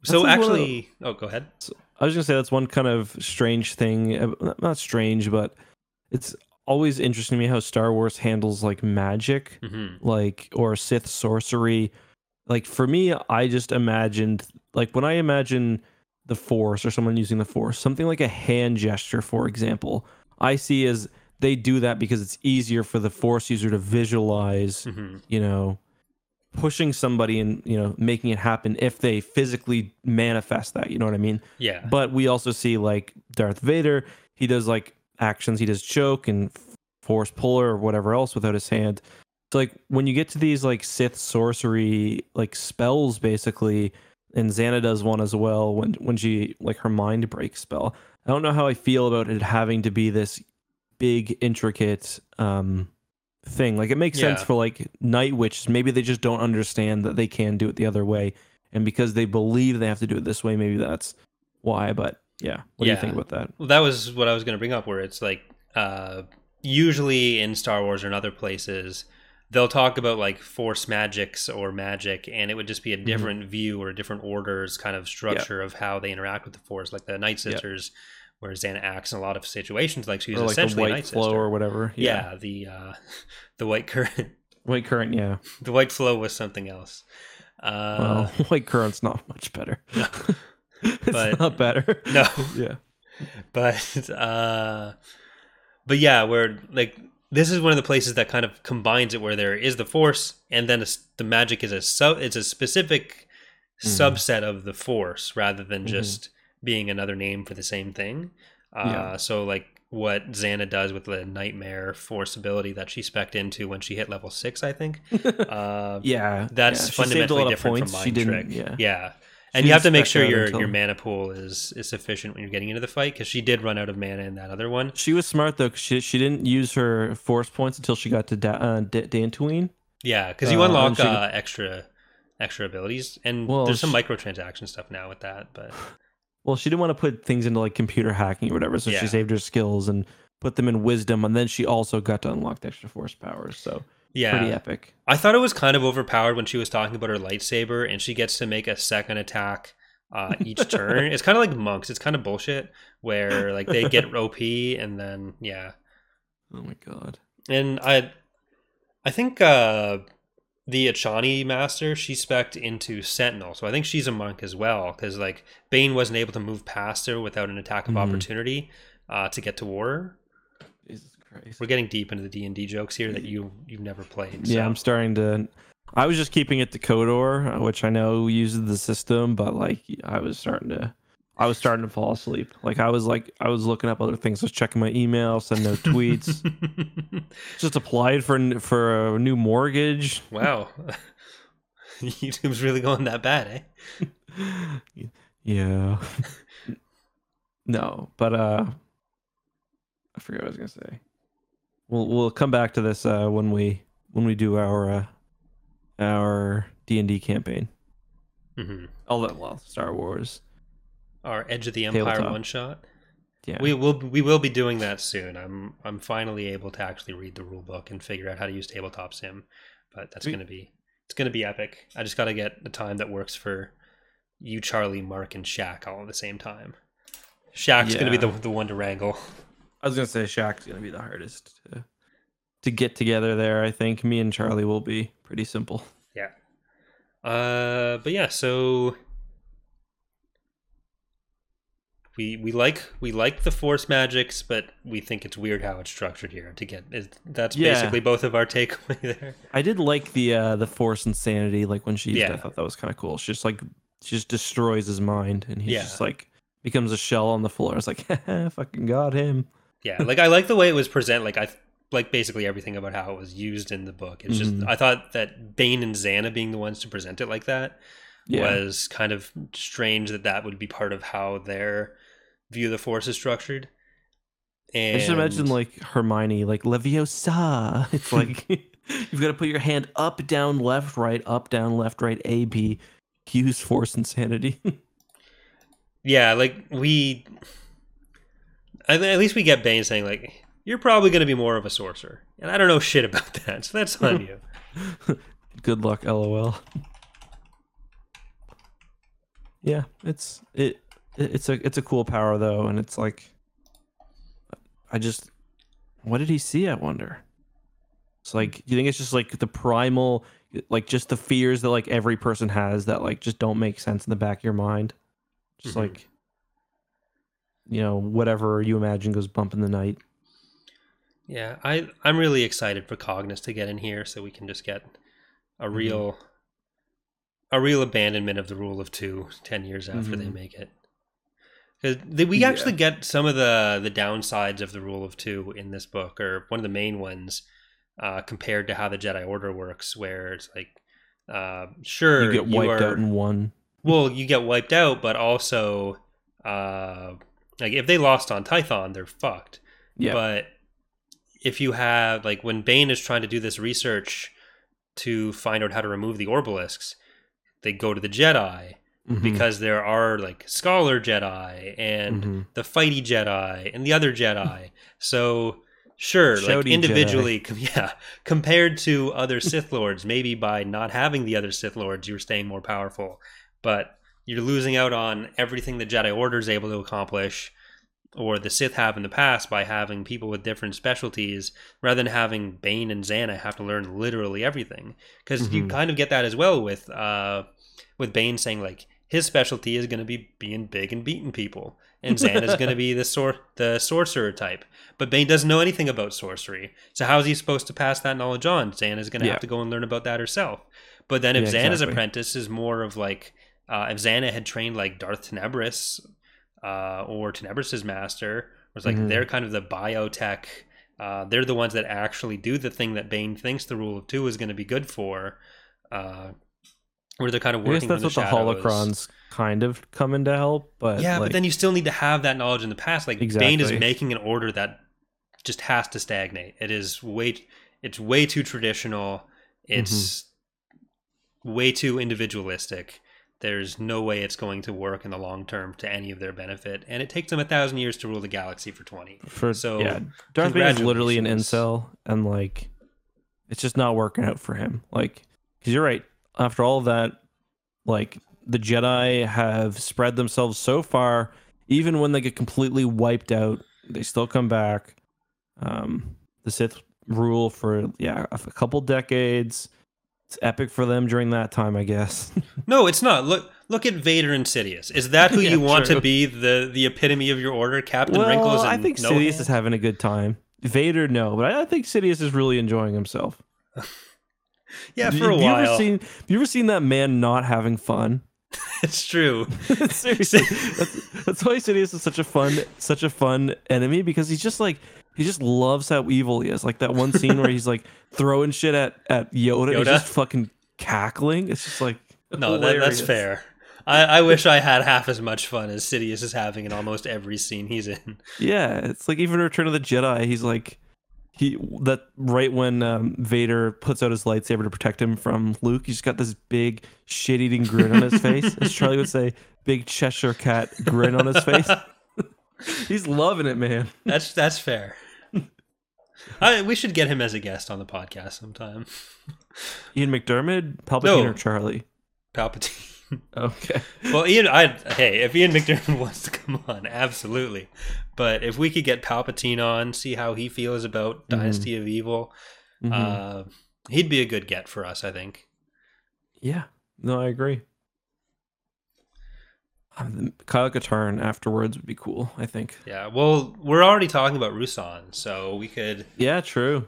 So actually, go ahead.
I was gonna say that's one kind of strange thing. Not strange, but it's always interesting to me how Star Wars handles like magic, like or Sith sorcery. Like for me, I just imagined like when I imagine the Force or someone using the Force, something like a hand gesture, for example, I see as they do that because it's easier for the Force user to visualize, pushing somebody and making it happen if they physically manifest that, you know what I mean?
Yeah.
But we also see like Darth Vader, he does like actions, he does choke and force puller or whatever else without his hand. So like when you get to these like Sith sorcery like spells basically, and Zannah does one as well when she like her mind break spell. I don't know how I feel about it having to be this big intricate thing. Like it makes sense for like night witches. Maybe they just don't understand that they can do it the other way, and because they believe they have to do it this way, maybe that's why. But what do you think about that?
Well, that was what I was going to bring up, where it's like usually in Star Wars or in other places they'll talk about like force magics or magic, and it would just be a different view or different orders kind of structure of how they interact with the force, like the Night Sisters, where Zannah acts in a lot of situations like she's
like
essentially
the white
a Night
flow
Sister.
or whatever.
The white current.
White current, yeah.
The white flow was something else.
Well, white current's not much better.
No.
It's not better.
No.
Yeah.
But yeah, where like this is one of the places that kind of combines it, where there is the Force, and then the magic is it's a specific subset of the Force, rather than just being another name for the same thing.
Yeah.
So like what Zannah does with the nightmare force ability that she spec'd into when she hit level 6, I think.
Yeah.
That's
She saved a
fundamentally
lot of
different from
points. She
Mind
didn't.
Trick.
Yeah.
Yeah.
She
And you
didn't
have to make
spec
sure
out
your
until
mana pool is sufficient when you're getting into the fight, because she did run out of mana in that other one.
she was smart though. 'Cause she didn't use her force points until she got to Dantooine.
Yeah, because you
And
unlock
she
extra abilities, and
well,
there's some microtransaction stuff now with that. But
well, she didn't want to put things into like computer hacking or whatever, so she
yeah,
saved her skills and put them in wisdom, and then she also got to unlock the extra force powers. So pretty
yeah.
epic.
I thought it was kind of overpowered when she was talking about her lightsaber, and she gets to make a second attack each turn. It's kind of like monks. It's kind of bullshit where like they get OP and then yeah.
Oh my god.
And I think the Achani master, she spec'd into Sentinel, so I think she's a monk as well, because like Bane wasn't able to move past her without an attack of opportunity to get to war.
Jesus Christ.
We're getting deep into the D&D jokes here that you've never played. So.
Yeah, I'm starting to. I was just keeping it to Kodor, which I know uses the system, but like I was starting to fall asleep. Like I was looking up other things. I was checking my email, sending no tweets. Just applied for a new mortgage.
Wow. YouTube's really going that bad, eh?
Yeah. No, but I forget what I was gonna say. We'll come back to this when we do our D&D campaign.
Mm-hmm.
Star Wars.
Our Edge of the Empire
Tabletop.
one shot.
Yeah.
We will be doing that soon. I'm finally able to actually read the rule book and figure out how to use tabletop sim, but it's gonna be epic. I just gotta get the time that works for you, Charlie, Mark, and Shaq all at the same time. Shaq's gonna be the one to wrangle.
I was gonna say Shaq's gonna be the hardest to get together there. I think me and Charlie will be pretty simple.
Yeah. But yeah, so we like the force magics, but we think it's weird how it's structured here. That's basically both of our takeaway there.
I did like the force insanity, like when she used it. I thought that was kind of cool. She just destroys his mind, and he's just like becomes a shell on the floor. It's like, fucking got him.
Yeah, like I like the way it was presented. Like I like basically everything about how it was used in the book. It's just I thought that Bane and Zannah being the ones to present it like that was kind of strange that would be part of how their view of the Force is structured. And
I just imagine like Hermione, like Leviosa. It's like you've got to put your hand up, down, left, right, A, B. Use Force insanity.
Yeah, like at least we get Bane saying like, you're probably going to be more of a sorcerer, and I don't know shit about that, so that's on you.
Good luck, LOL. Yeah, it's a cool power though, and it's like, what did he see? I wonder. It's like, do you think it's just like the primal, like just the fears that like every person has that like just don't make sense in the back of your mind? Just like, whatever you imagine goes bump in the night.
Yeah, I'm really excited for Cognus to get in here so we can just get a real abandonment of the rule of 2 10 years after they make it. Because we actually get some of the downsides of the rule of 2 in this book, or one of the main ones, compared to how the Jedi Order works, where it's like, sure,
you get wiped out in one.
Well, you get wiped out, but also, like if they lost on Tython, they're fucked.
Yeah.
But if you have, like, when Bane is trying to do this research to find out how to remove the Orbalisks, they go to the Jedi. Because there are like Scholar Jedi and the Fighty Jedi and the other Jedi. So sure,
Shouty
like individually, compared to other Sith Lords, maybe by not having the other Sith Lords, you're staying more powerful. But you're losing out on everything the Jedi Order is able to accomplish, or the Sith have in the past, by having people with different specialties, rather than having Bane and Zannah have to learn literally everything. Because you kind of get that as well with Bane saying like, his specialty is going to be being big and beating people, and Zannah is going to be the sorcerer type. But Bane doesn't know anything about sorcery, so how is he supposed to pass that knowledge on? Zannah is going to have to go and learn about that herself. But then if Zannah's apprentice is more of like, if Zannah had trained like Darth Tenebris, or Tenebrous' master. It's like they're kind of the biotech. They're the ones that actually do the thing that Bane thinks the rule of two is going to be good for. Where they're kind of working.
I guess that's what
shadows.
the holocrons kind of come in to help, but
yeah, but then you still need to have that knowledge in the past. Like Bane is making an order that just has to stagnate. It's way too traditional. It's way too individualistic. There's no way it's going to work in the long term to any of their benefit, and it takes them 1,000 years to rule the galaxy for 20.
Darth Bane is literally an incel, and like it's just not working out for him. Like, because you're right. After all of that, like the Jedi have spread themselves so far, even when they get completely wiped out, they still come back. The Sith rule for a couple decades. It's epic for them during that time, I guess.
No, it's not. Look at Vader and Sidious. Is that who you want to be the epitome of your order, Captain Wrinkles? And
I think Sidious is having a good time. Vader, no, but I think Sidious is really enjoying himself.
Yeah, for a while.
Have you ever seen that man not having fun?
It's true.
Seriously, that's why Sidious is such a fun enemy, because he just loves how evil he is. Like that one scene where he's like throwing shit at Yoda. He's just fucking cackling. It's just like
no, that's fair. I wish I had half as much fun as Sidious is having in almost every scene he's in.
Yeah, it's like even Return of the Jedi. He's like. Right when Vader puts out his lightsaber to protect him from Luke, he's got this big shit-eating grin on his face, as Charlie would say, big Cheshire cat grin on his face. He's loving it, man.
That's fair. We should get him as a guest on the podcast sometime.
Ian McDermott, Palpatine, or Charlie?
Palpatine.
Okay.
Well, if Ian McDermott wants to come on, absolutely. But if we could get Palpatine on, see how he feels about Dynasty of Evil, he'd be a good get for us, I think.
Yeah. No, I agree. Kyle Katarn afterwards would be cool, I think.
Yeah. Well, we're already talking about Ruusan, so we could.
Yeah, true.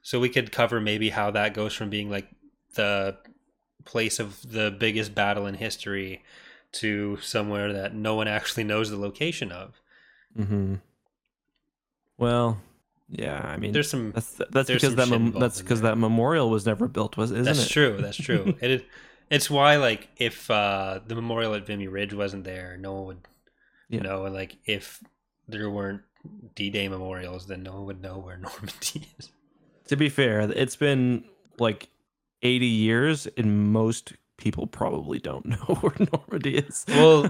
So we could cover maybe how that goes from being like the place of the biggest battle in history to somewhere that no one actually knows the location of.
Well, yeah, I mean,
there's some
that's because that memorial was never built, isn't it?
That's true. It's why, like, if the memorial at Vimy Ridge wasn't there, no one would know, and like if there weren't D-Day memorials, then no one would know where Normandy is.
To be fair, it's been like 80 years, and most people probably don't know where Normandy is.
Well,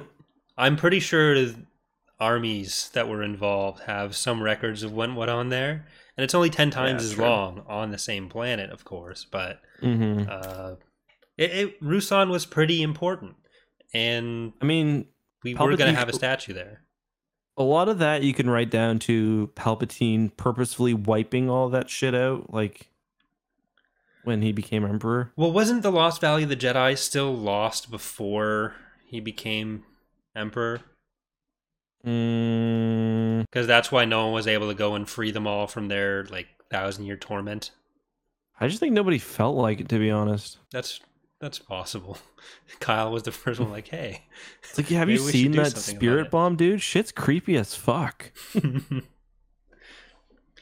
I'm pretty sure armies that were involved have some records of what went on there, and it's only 10 times as long on the same planet, of course, but Ruusan was pretty important, and
I mean,
we were going to have a statue there.
A lot of that you can write down to Palpatine purposefully wiping all that shit out, like when he became Emperor.
Well, wasn't the Lost Valley of the Jedi still lost before he became Emperor? Because that's why no one was able to go and free them all from their like 1,000-year torment.
I just think nobody felt like it, to be honest.
That's possible. Kyle was the first one like, hey.
It's like, have you seen that spirit bomb, dude? Shit's creepy as fuck.
We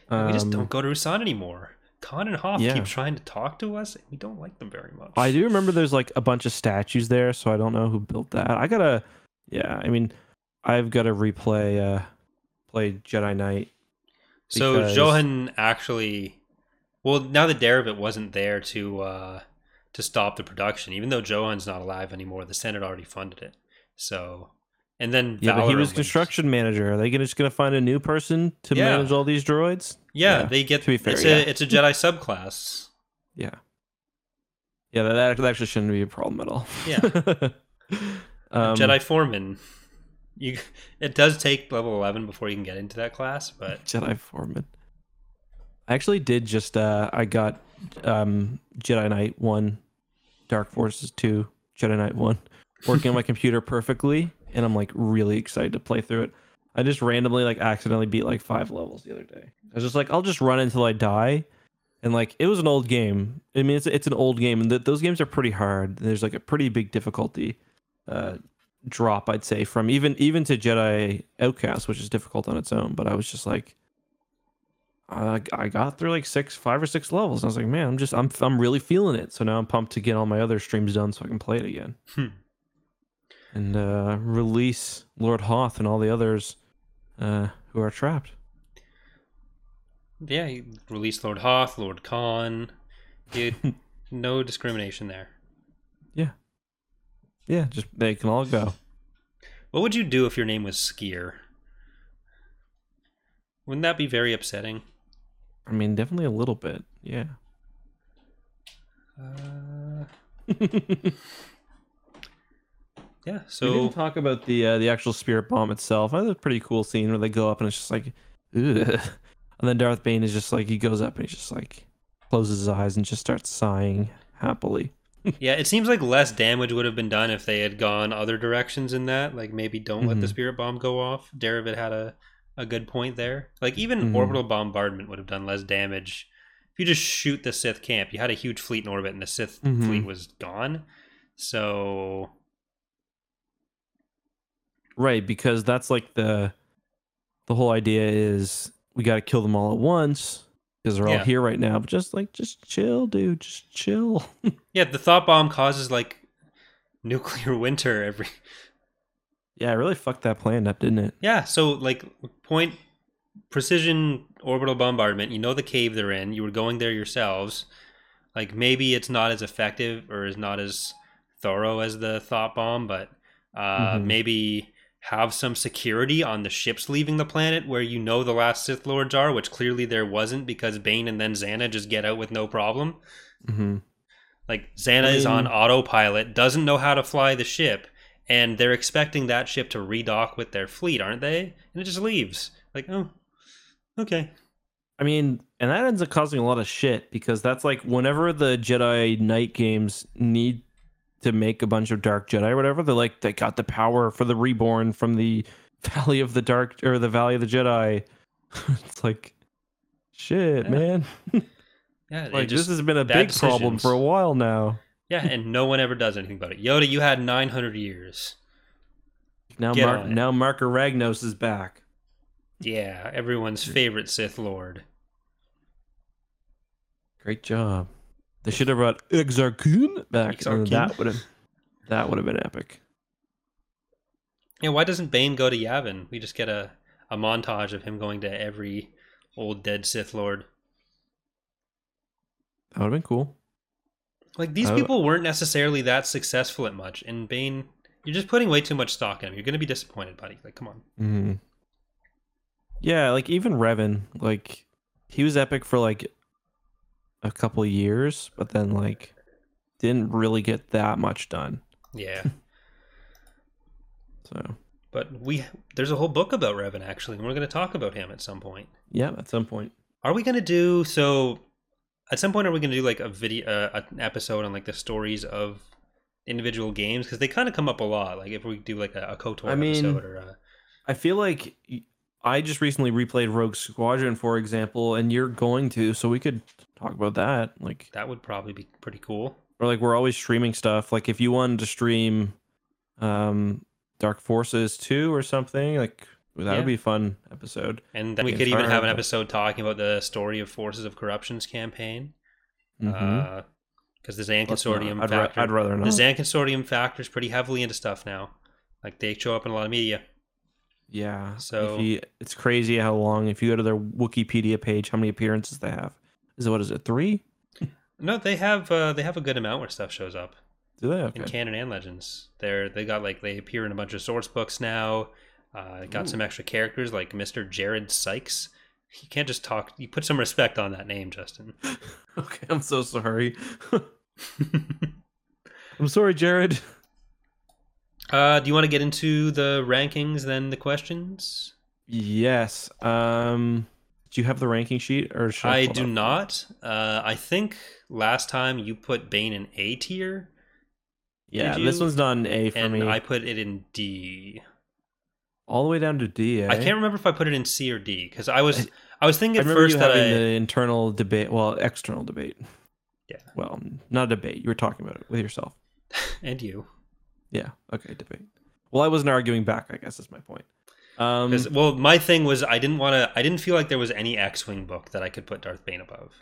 just don't go to Ruusan anymore. Khan and Hoth keep trying to talk to us, and we don't like them very much.
I do remember there's like a bunch of statues there, so I don't know who built that. I've got to replay play Jedi Knight.
So Johan actually, well, now that Derevit wasn't there to stop the production, even though Johan's not alive anymore, the Senate already funded it. So, and then
but he was construction manager. Are they just going to find a new person to manage all these droids?
Yeah, they get. To be fair, it's a Jedi subclass.
Yeah. Yeah, that actually shouldn't be a problem at all.
Yeah. Jedi Foreman. It does take level 11 before you can get into that class, but
Jedi Foreman. I actually did just I got Jedi Knight 1, Dark Forces 2, Jedi Knight 1 working on my computer perfectly, and I'm like really excited to play through it. I just randomly like accidentally beat like 5 levels the other day. I was just like, I'll just run until I die. And like it was an old game. I mean, it's an old game, and those games are pretty hard. There's like a pretty big difficulty drop, I'd say, from even to Jedi Outcast, which is difficult on its own. But I was just like, I got through like 5 or 6 levels, and I was like, man, I'm really feeling it. So now I'm pumped to get all my other streams done so I can play it again. And release Lord Hoth and all the others who are trapped.
Yeah, you release Lord Hoth, Lord Khan. No discrimination there.
Yeah, just they can all go.
What would you do if your name was Skier? Wouldn't that be very upsetting?
I mean, definitely a little bit. Yeah.
Yeah. So
we didn't talk about the actual spirit bomb itself. That was a pretty cool scene where they go up and it's just like, ugh. And then Darth Bane is just like, he goes up and he's just like closes his eyes and just starts sighing happily.
Yeah, it seems like less damage would have been done if they had gone other directions in that. Like maybe don't let the spirit bomb go off. Derivid had a good point there. Like even orbital bombardment would have done less damage. If you just shoot the Sith camp, you had a huge fleet in orbit and the Sith fleet was gone. So
right, because that's like the whole idea is we got to kill them all at once because they're all here right now. But just chill, dude. Just chill.
Yeah, the thought bomb causes like nuclear winter every.
Yeah, it really fucked that plan up, didn't it?
Yeah, so like point precision orbital bombardment. You know the cave they're in. You were going there yourselves. Like maybe it's not as effective or is not as thorough as the thought bomb, but maybe have some security on the ships leaving the planet where you know the last Sith Lords are, which clearly there wasn't because Bane and then Zannah just get out with no problem. Like Zannah is on autopilot, doesn't know how to fly the ship, and they're expecting that ship to redock with their fleet, aren't they? And it just leaves. Like, oh, okay.
I mean, and that ends up causing a lot of shit because that's like whenever the Jedi Knight games need to make a bunch of Dark Jedi or whatever, they're like, they got the power for the reborn from the Valley of the Dark or the Valley of the Jedi. It's like, shit, man.
Yeah,
like this has been a big problem for a while now.
Yeah, and no one ever does anything about it. Yoda, you had 900 years.
Now Marker Ragnos is back.
Yeah, everyone's favorite Sith Lord.
Great job. They should have brought Exarchun back. That would have been epic.
Yeah, why doesn't Bane go to Yavin? We just get a montage of him going to every old dead Sith Lord.
That would have been cool.
Like, these people weren't necessarily that successful at much. And Bane, you're just putting way too much stock in him. You're going to be disappointed, buddy. Like, come on.
Yeah, like, even Revan, like, he was epic for, like, a couple of years, but then, like, didn't really get that much done.
Yeah.
So.
But there's a whole book about Revan, actually, and we're going to talk about him at some point.
Yeah, at some point.
Are we going to do... So, at some point, are we going to do, like, a video, an episode on, like, the stories of individual games? Because they kind of come up a lot. Like, if we do, like, a KOTOR episode or...
I feel like... I just recently replayed Rogue Squadron, for example, and you're going to, so we could talk about that. Like,
that would probably be pretty cool.
Or, like, we're always streaming stuff. Like, if you wanted to stream Dark Forces 2 or something, like, that would be a fun episode.
And then we could even have an episode talking about the story of Forces of Corruption's campaign. Because the Zan Consortium factor...
I'd rather not.
The Zan Consortium factors pretty heavily into stuff now. Like, they show up in a lot of media.
Yeah,
so
it's crazy how long. If you go to their Wikipedia page, how many appearances they have? Is it 3?
No, they have a good amount where stuff shows up.
Do they? Okay.
In canon and legends, they appear in a bunch of source books now. Got some extra characters like Mr. Jared Sykes. You can't just talk. You put some respect on that name, Justin.
Okay, I'm so sorry. I'm sorry, Jared.
Do you want to get into the rankings, then the questions?
Yes. Do you have the ranking sheet, or should
I do not. I think last time you put Bane in A tier.
Yeah, this one's not an A for me.
And I put it in D.
All the way down to D.
I can't remember if I put it in C or D because I was thinking at first that
the internal debate, external debate.
Yeah.
Well, not a debate. You were talking about it with yourself.
And you.
Yeah. Okay. Debate. Well, I wasn't arguing back, I guess is my point.
Because well, my thing was I didn't feel like there was any X-Wing book that I could put Darth Bane above.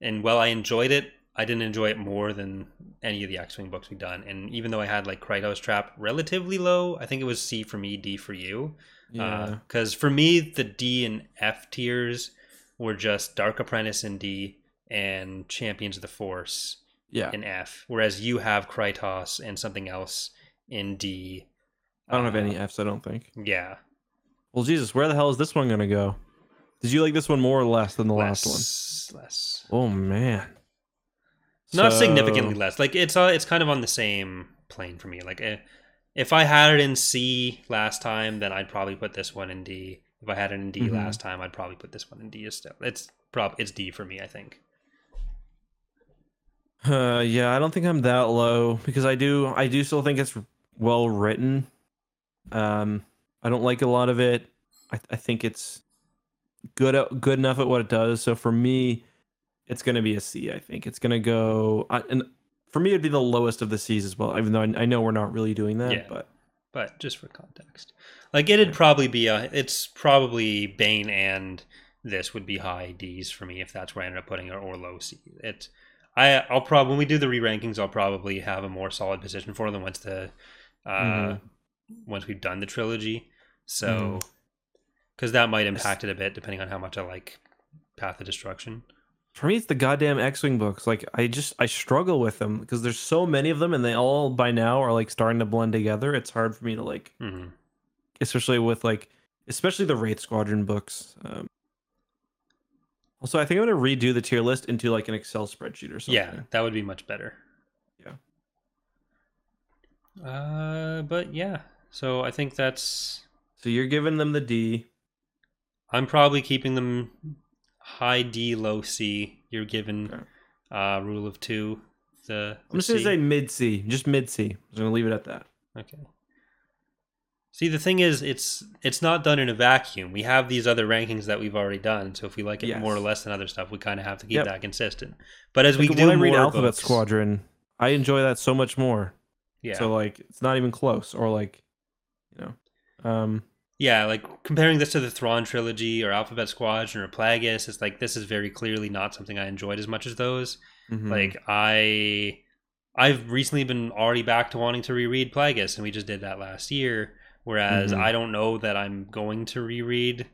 And while I enjoyed it, I didn't enjoy it more than any of the X-Wing books we've done. And even though I had like Krytos Trap relatively low, I think it was C for me, D for you.
Yeah.
Because for me, the D and F tiers were just Dark Apprentice in D and Champions of the Force in F. Whereas you have Krytos and something else in D.
I don't have any Fs, I don't think.
Yeah.
Well, Jesus, where the hell is this one going to go? Did you like this one more or less than the last one?
Less.
Oh, man.
Not significantly less. Like it's kind of on the same plane for me. Like if I had it in C last time, then I'd probably put this one in D. If I had it in D last time, I'd probably put this one in D. Still, it's D for me, I think.
Yeah, I don't think I'm that low because I do still think it's well written. I don't like a lot of it. I think it's good enough at what it does. So for me, it's going to be a C. I think it's going to go, and for me, it'd be the lowest of the C's as well. Even though I know we're not really doing that,
but just for context, like it'd probably be it's probably Bane and this would be high D's for me if that's where I ended up putting it, or low C. I'll probably when we do the re-rankings, I'll probably have a more solid position for them once we've done the trilogy. So, because that might impact it a bit depending on how much I like Path of Destruction.
For me, it's the goddamn X-Wing books. Like I struggle with them because there's so many of them, and they all by now are like starting to blend together. It's hard for me to like, especially with especially the Wraith Squadron books. Also, I think I'm gonna redo the tier list into like an Excel spreadsheet or something.
Yeah, that would be much better.
Yeah.
But yeah, so I think that's.
So you're giving them the D.
I'm probably keeping them high D, low C. You're giving Rule of Two the
I'm just going to say mid C. Just mid C. I'm going to leave it at that.
Okay. See, the thing is, it's not done in a vacuum. We have these other rankings that we've already done. So if we like it more or less than other stuff, we kind of have to keep that consistent. But as we do
when I read
more
Alphabet
books,
Squadron, I enjoy that so much more.
Yeah.
So like, it's not even close, or like,
Yeah, like comparing this to the Thrawn trilogy or Alphabet Squadron or Plagueis, it's like this is very clearly not something I enjoyed as much as those. Like I've recently been already back to wanting to reread Plagueis, and we just did that last year. Whereas I don't know that I'm going to reread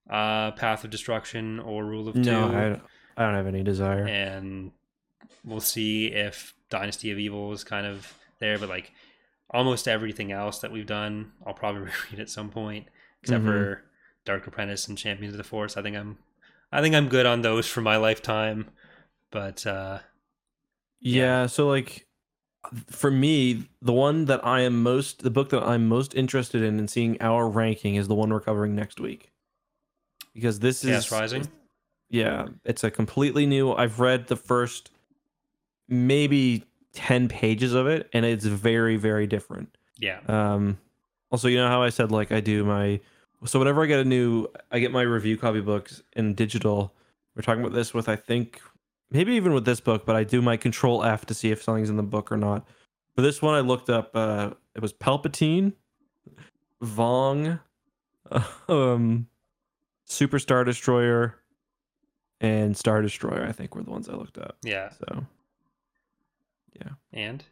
Path of Destruction or Rule of Two.
No, I don't have any desire.
And we'll see if Dynasty of Evil is kind of there, but like almost everything else that we've done, I'll probably reread at some point, except for Dark Apprentice and Champions of the Force. I think I'm good on those for my lifetime. But
yeah, so like for me, the book that I'm most interested in seeing our ranking is the one we're covering next week. Because this
Chaos
is
Rising.
Yeah, it's a completely new. I've read the first maybe 10 pages of it, and it's very, very different.
Yeah.
Also, you know how I said like so whenever I get my review copy books in digital. We're talking about this with, I think, maybe even with this book, but I do my Control F to see if something's in the book or not. For this one, I looked up. It was Palpatine, Vong, Super Star Destroyer, and Star Destroyer. I think were the ones I looked up.
Yeah.
So. Yeah.
And?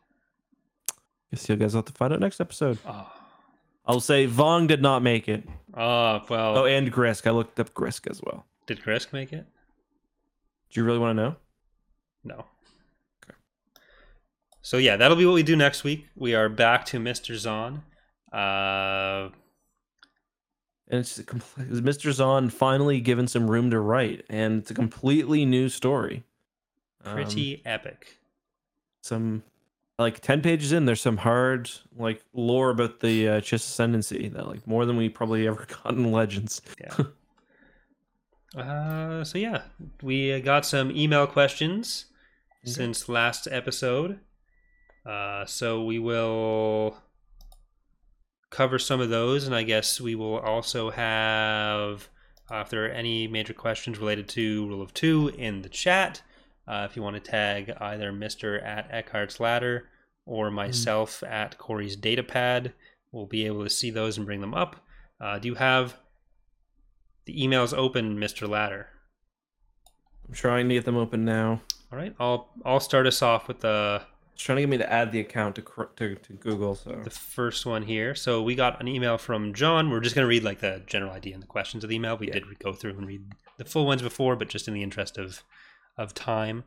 Guess you guys will have to find out next episode.
Oh.
I'll say Vong did not make it.
Oh, well.
Oh, and Grisk. I looked up Grisk as well.
Did Grisk make it?
Do you really want to know?
No.
Okay.
So yeah, that'll be what we do next week. We are back to Mr. Zahn.
And it's Mr. Zahn finally given some room to write, and it's a completely new story.
Pretty epic.
Some 10 pages in, there's some hard lore about the Chiss Ascendancy that more than we probably ever got in Legends.
Yeah. So yeah, we got some email questions since last episode. So we will cover some of those, and I guess we will also have, if there are any major questions related to Rule of Two in the chat, if you want to tag either Mr. at EckhartsLadder or myself at Corey's Datapad, we'll be able to see those and bring them up. Do you have the emails open, Mr. Ladder?
I'm trying to get them open now.
All right, I'll start us off with
It's trying to get me to add the account to Google. So
the first one here. So we got an email from John. We're just going to read like the general idea and the questions of the email. We did go through and read the full ones before, but just in the interest of time.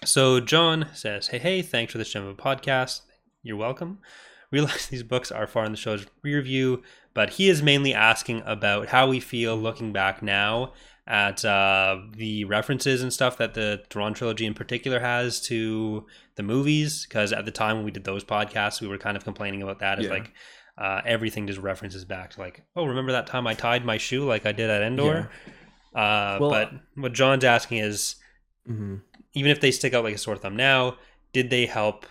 So John says, hey, thanks for this gem of a podcast. You're welcome. Realize these books are far in the show's rear view, but he is mainly asking about how we feel looking back now at the references and stuff that the Thrawn trilogy in particular has to the movies, because at the time when we did those podcasts, we were kind of complaining about that as like everything just references back to like, oh, remember that time I tied my shoe like I did at Endor? But what John's asking is, even if they stick out like a sore thumb now, did they help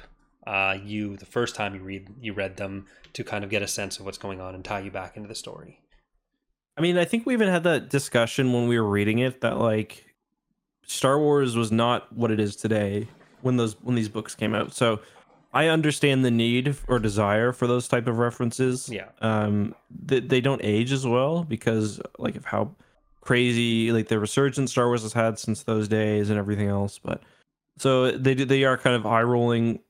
you the first time you read them to kind of get a sense of what's going on and tie you back into the story?
I mean, I think we even had that discussion when we were reading it that like Star Wars was not what it is today when these books came out. So I understand the need or desire for those type of references.
Yeah.
They don't age as well because like of how crazy like the resurgence Star Wars has had since those days and everything else. But so they are kind of eye rolling,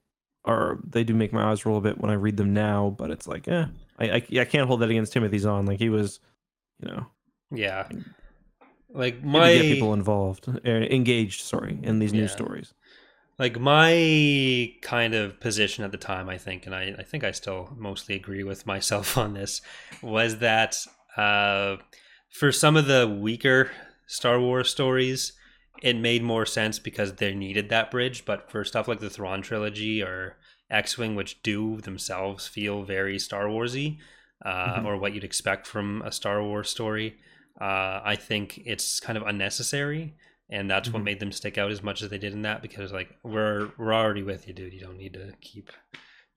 or they do make my eyes roll a bit when I read them now. But it's like, I can't hold that against Timothy Zahn. Like he was,
yeah, like
to get people involved, engaged, in these news stories.
Like my kind of position at the time, I think, and I think I still mostly agree with myself on this, was that for some of the weaker Star Wars stories, it made more sense because they needed that bridge. But for stuff like the Thrawn trilogy or X-Wing, which do themselves feel very Star Warsy, or what you'd expect from a Star Wars story, I think it's kind of unnecessary, and that's what made them stick out as much as they did in that. Because like we're already with you, dude. You don't need to keep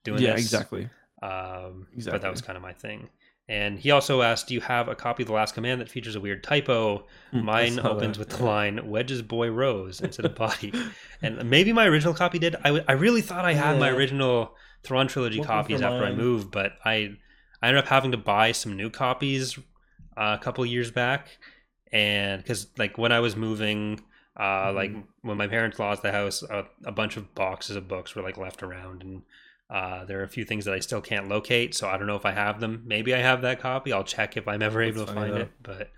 doing this.
Yeah, exactly.
But that was kind of my thing. And he also asked, do you have a copy of The Last Command that features a weird typo? Mine opens with the line, Wedge's boy Rose, instead of body. And maybe my original copy did. I really thought I had my original Thrawn trilogy copies after I moved, but I ended up having to buy some new copies a couple years back. And because like when I was moving, like when my parents lost the house, a bunch of boxes of books were like left around, and there are a few things that I still can't locate, so I don't know if I have them. Maybe I have that copy. I'll check if I'm ever able to find it. But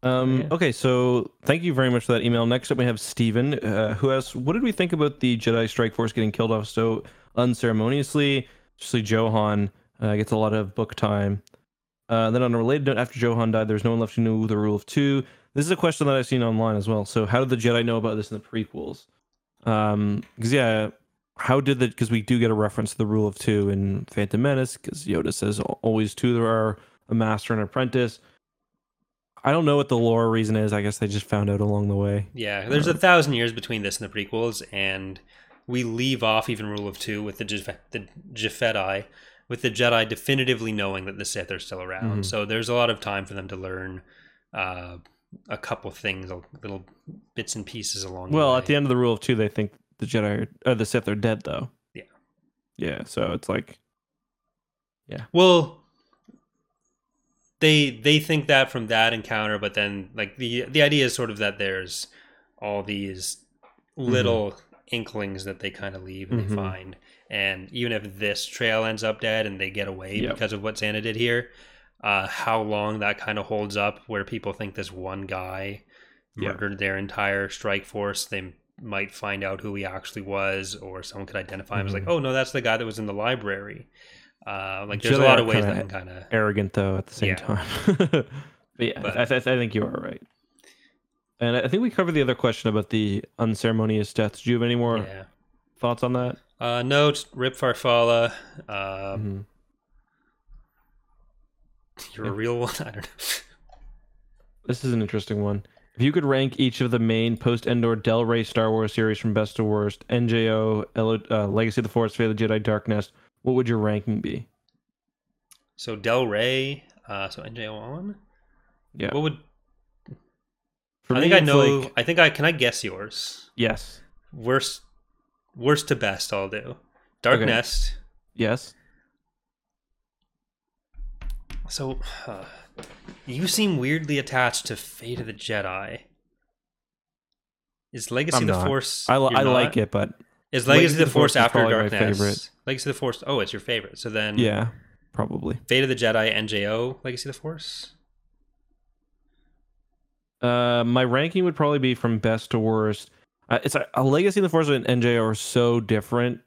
okay, so thank you very much for that email. Next up we have Steven, who asks, what did we think about the Jedi Strike Force getting killed off so unceremoniously? Especially Johan gets a lot of book time. Then on a related note, after Johan died, there's no one left who knew the Rule of Two. This is a question that I've seen online as well. So how did the Jedi know about this in the prequels? Because how did because we do get a reference to the Rule of Two in Phantom Menace, because Yoda says always two there are, a master and an apprentice. I don't know what the lore reason is. I guess they just found out along the way.
Yeah, there's 1,000 years between this and the prequels, and we leave off even Rule of Two with the Jedi, with the Jedi definitively knowing that the Sith are still around. So there's a lot of time for them to learn a couple things, little bits and pieces along the way.
Well, at the end of the Rule of Two, they think the Jedi or the Sith are dead, though.
Yeah.
Yeah, so it's like, yeah.
Well, they think that from that encounter, but then like the idea is sort of that there's all these little inklings that they kind of leave and they find. And even if this trail ends up dead and they get away because of what Zannah did here, how long that kind of holds up where people think this one guy murdered their entire strike force, they might find out who he actually was, or someone could identify him as like, oh no, that's the guy that was in the library. Like there's a lot of ways that can kind of
arrogant though at the same time. But yeah, I think you are right. And I think we covered the other question about the unceremonious death. Do you have any more thoughts on that?
No, Rip Farfalla. You're a real one. I don't know.
This is an interesting one. If you could rank each of the main post-Endor Del Rey Star Wars series from best to worst, NJO, Legacy of the Force, Fate of the Jedi, Dark Nest, what would your ranking be?
So Del Rey, so NJO on?
Yeah.
What would...
For
I
me,
think I know...
like...
Can I guess yours?
Yes.
Worst to best, I'll do. Dark Nest,
Yes.
So, you seem weirdly attached to Fate of the Jedi. Is Legacy
I'm
of the
not.
Force?
I
You're
like
not.
it, but
Is Legacy
Legacy
of
of
the
the Force
Force
is
after
probably my favorite.
Darkness? Legacy of the Force. Oh, it's your favorite. So then,
Yeah, probably.
Fate of the Jedi, NJO, Legacy of the Force.
My ranking would probably be from best to worst. It's a Legacy of the Force and NJO are so different,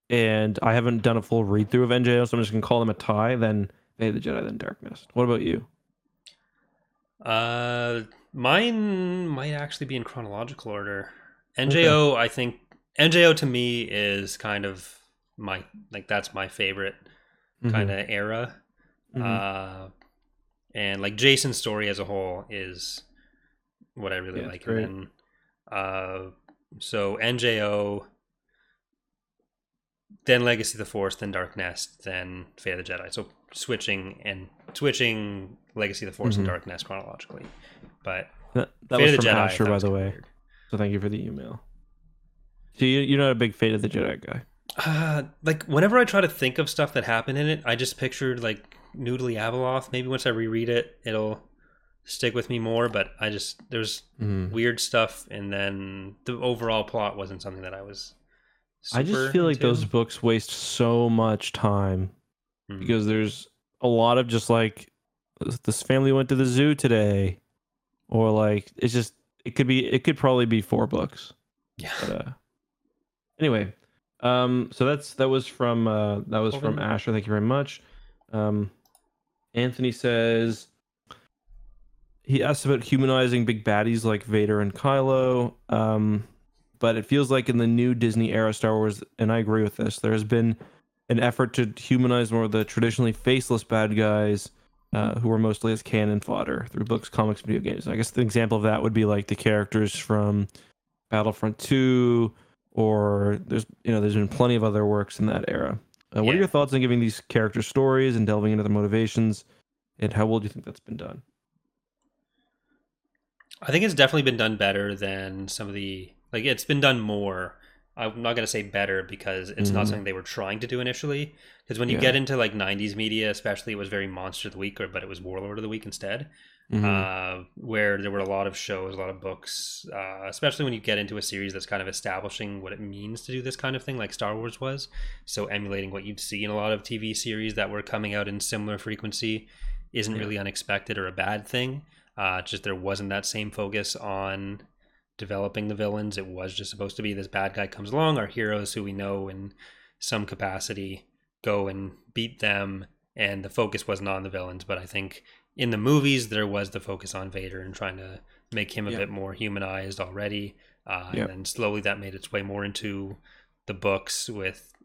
and I haven't done a full read through of NJO, so I'm just gonna call them a tie. Then Fate of the Jedi, then Darkness. What about you?
Mine might actually be in chronological order.
Okay.
NJO, I think NJO to me is kind of my that's my favorite kind
Mm-hmm.
of era.
Mm-hmm.
Uh, and like Jason's story as a whole is what I really
Yeah, it's
like. And
great.
then, uh, so NJO, then Legacy of the Force, then Dark Nest, then Fate of the Jedi. So switching Legacy of the Force and
Mm-hmm.
Dark Nest chronologically, but
That
Fate
was
of the
from
Jedi I
Asher,
thought
by
was
the
kind of
way.
weird.
So thank you for the email. So you're not a big Fate of the Jedi guy.
Like whenever I try to think of stuff that happened in it, I just pictured like Noodly Abeloth. Maybe once I reread it, it'll stick with me more. But there's
Mm.
weird stuff, and then the overall plot wasn't something that I was
I just
super
feel like those
into.
books waste so much time
Hmm.
because there's a lot of just like this family went to the zoo today, or like it's just it could probably be 4 books.
Yeah,
But anyway, so that was from
Colvin.
Asher. Thank you very much. Um, Anthony says he asked about humanizing big baddies like Vader and Kylo. But it feels like in the new Disney era Star Wars, and I agree with this, there has been an effort to humanize more of the traditionally faceless bad guys who were mostly as cannon fodder through books, comics, video games. I guess the example of that would be like the characters from Battlefront 2, or there's been plenty of other works in that era. What are
Yeah,
your thoughts on giving these characters stories and delving into their motivations, and how well do you think that's been done?
I think it's definitely been done better than some of the it's been done more. I'm not gonna say better because it's not
Mm-hmm.
something they were trying to do initially. Because when you
Yeah.
get into like '90s media, especially, it was very Monster of the Week, but it was Warlord of the Week instead.
Mm-hmm.
Where there were a lot of shows, a lot of books, especially when you get into a series that's kind of establishing what it means to do this kind of thing, like Star Wars was. So emulating what you'd see in a lot of TV series that were coming out in similar frequency isn't
Yeah.
really unexpected or a bad thing. Just there wasn't that same focus on developing the villains. It was just supposed to be this bad guy comes along, our heroes who we know in some capacity go and beat them, and the focus wasn't on the villains. But I think in the movies there was the focus on Vader and trying to make him a
Yeah.
bit more humanized already,
Yeah.
and then slowly that made its way more into the books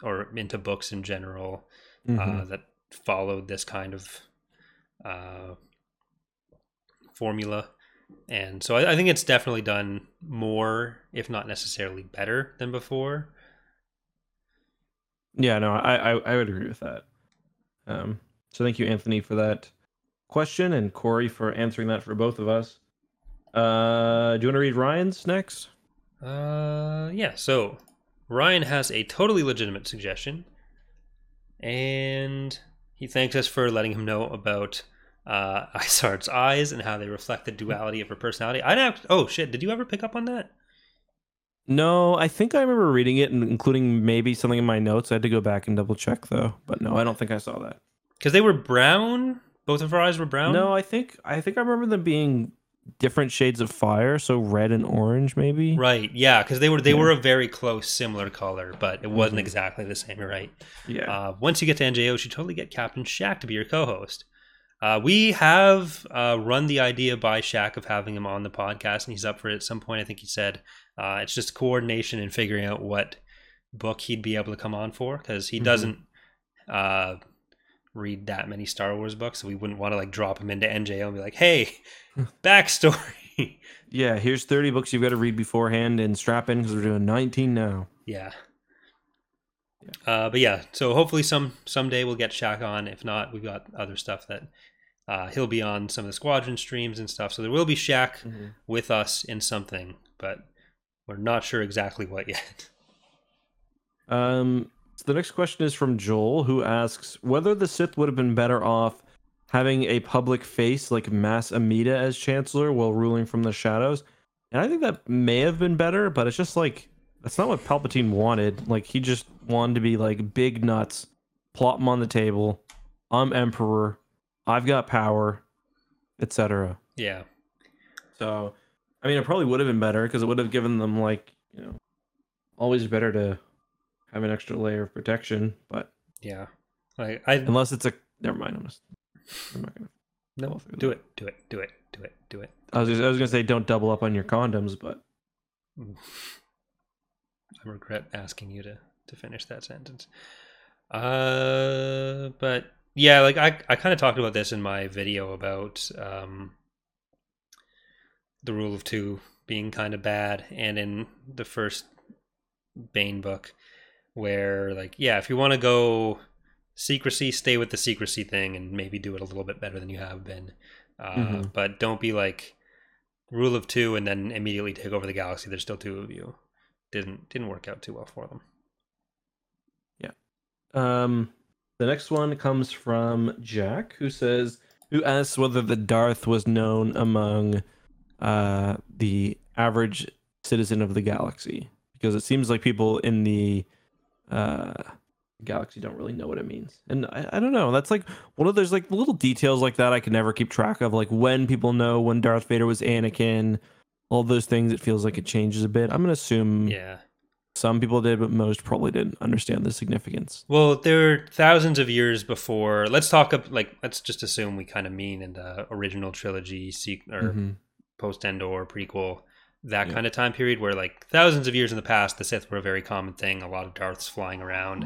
or into books in general
Mm-hmm.
that followed this kind of uh, formula. And so I think it's definitely done more, if not necessarily better than before.
Yeah. No, I would agree with that. So thank you, Anthony, for that question, and Corey for answering that for both of us. Do you want to read Ryan's next?
Yeah. So Ryan has a totally legitimate suggestion, and he thanks us for letting him know about Isard's eyes and how they reflect the duality of her personality. I don't. Oh shit! Did you ever pick up on that?
No, I think I remember reading it and including maybe something in my notes. I had to go back and double check though. But no, I don't think I saw that.
Because they were brown. Both of her eyes were brown.
No, I think I remember them being different shades of fire, so red and orange maybe.
Right. Yeah, because they
Yeah.
were a very close, similar color, but it wasn't
Mm-hmm.
exactly the same. You're right.
Yeah.
Once you get to NJO, you should totally get Captain Shaq to be your co-host. We have run the idea by Shaq of having him on the podcast, and he's up for it at some point. I think he said it's just coordination and figuring out what book he'd be able to come on for, because he
Mm-hmm.
doesn't uh, read that many Star Wars books, so we wouldn't want to like drop him into NJO and be like, "Hey, backstory."
Yeah, here's 30 books you've got to read beforehand and strap in because we're doing 19 now.
Yeah.
Yeah.
But yeah, so hopefully someday we'll get Shaq on. If not, we've got other stuff that he'll be on some of the Squadron streams and stuff. So there will be Shaq
Mm-hmm.
with us in something, but we're not sure exactly what yet.
So the next question is from Joel, who asks whether the Sith would have been better off having a public face like Mas Amida as Chancellor while ruling from the shadows. And I think that may have been better, but it's just like that's not what Palpatine wanted. Like he just wanted to be like big nuts, plop them on the table. I'm Emperor. I've got power, etc.
Yeah.
So, I mean, it probably would have been better because it would have given them like, always better to have an extra layer of protection. But
Yeah.
unless it's a never mind, I'm not gonna.
No, do it.
I was gonna say don't double up on your condoms, but
I regret asking you to finish that sentence. But yeah, like I kind of talked about this in my video about the rule of two being kind of bad, and in the first Bane book, where like if you want to go secrecy, stay with the secrecy thing, and maybe do it a little bit better than you have been. But don't be like rule of two and then immediately take over the galaxy. There's still two of you. Didn't work out too well for them.
Yeah. The next one comes from Jack, who asks whether the Darth was known among the average citizen of the galaxy, because it seems like people in the galaxy don't really know what it means. And I don't know. That's like one of those like little details like that I can never keep track of. Like when people know when Darth Vader was Anakin, all those things. It feels like it changes a bit. I'm gonna assume some people did, but most probably didn't understand the significance.
Well, there are thousands of years before. Let's just assume we kind of mean in the original trilogy, or post Endor prequel, that kind of time period where like thousands of years in the past, the Sith were a very common thing. A lot of Darths flying around,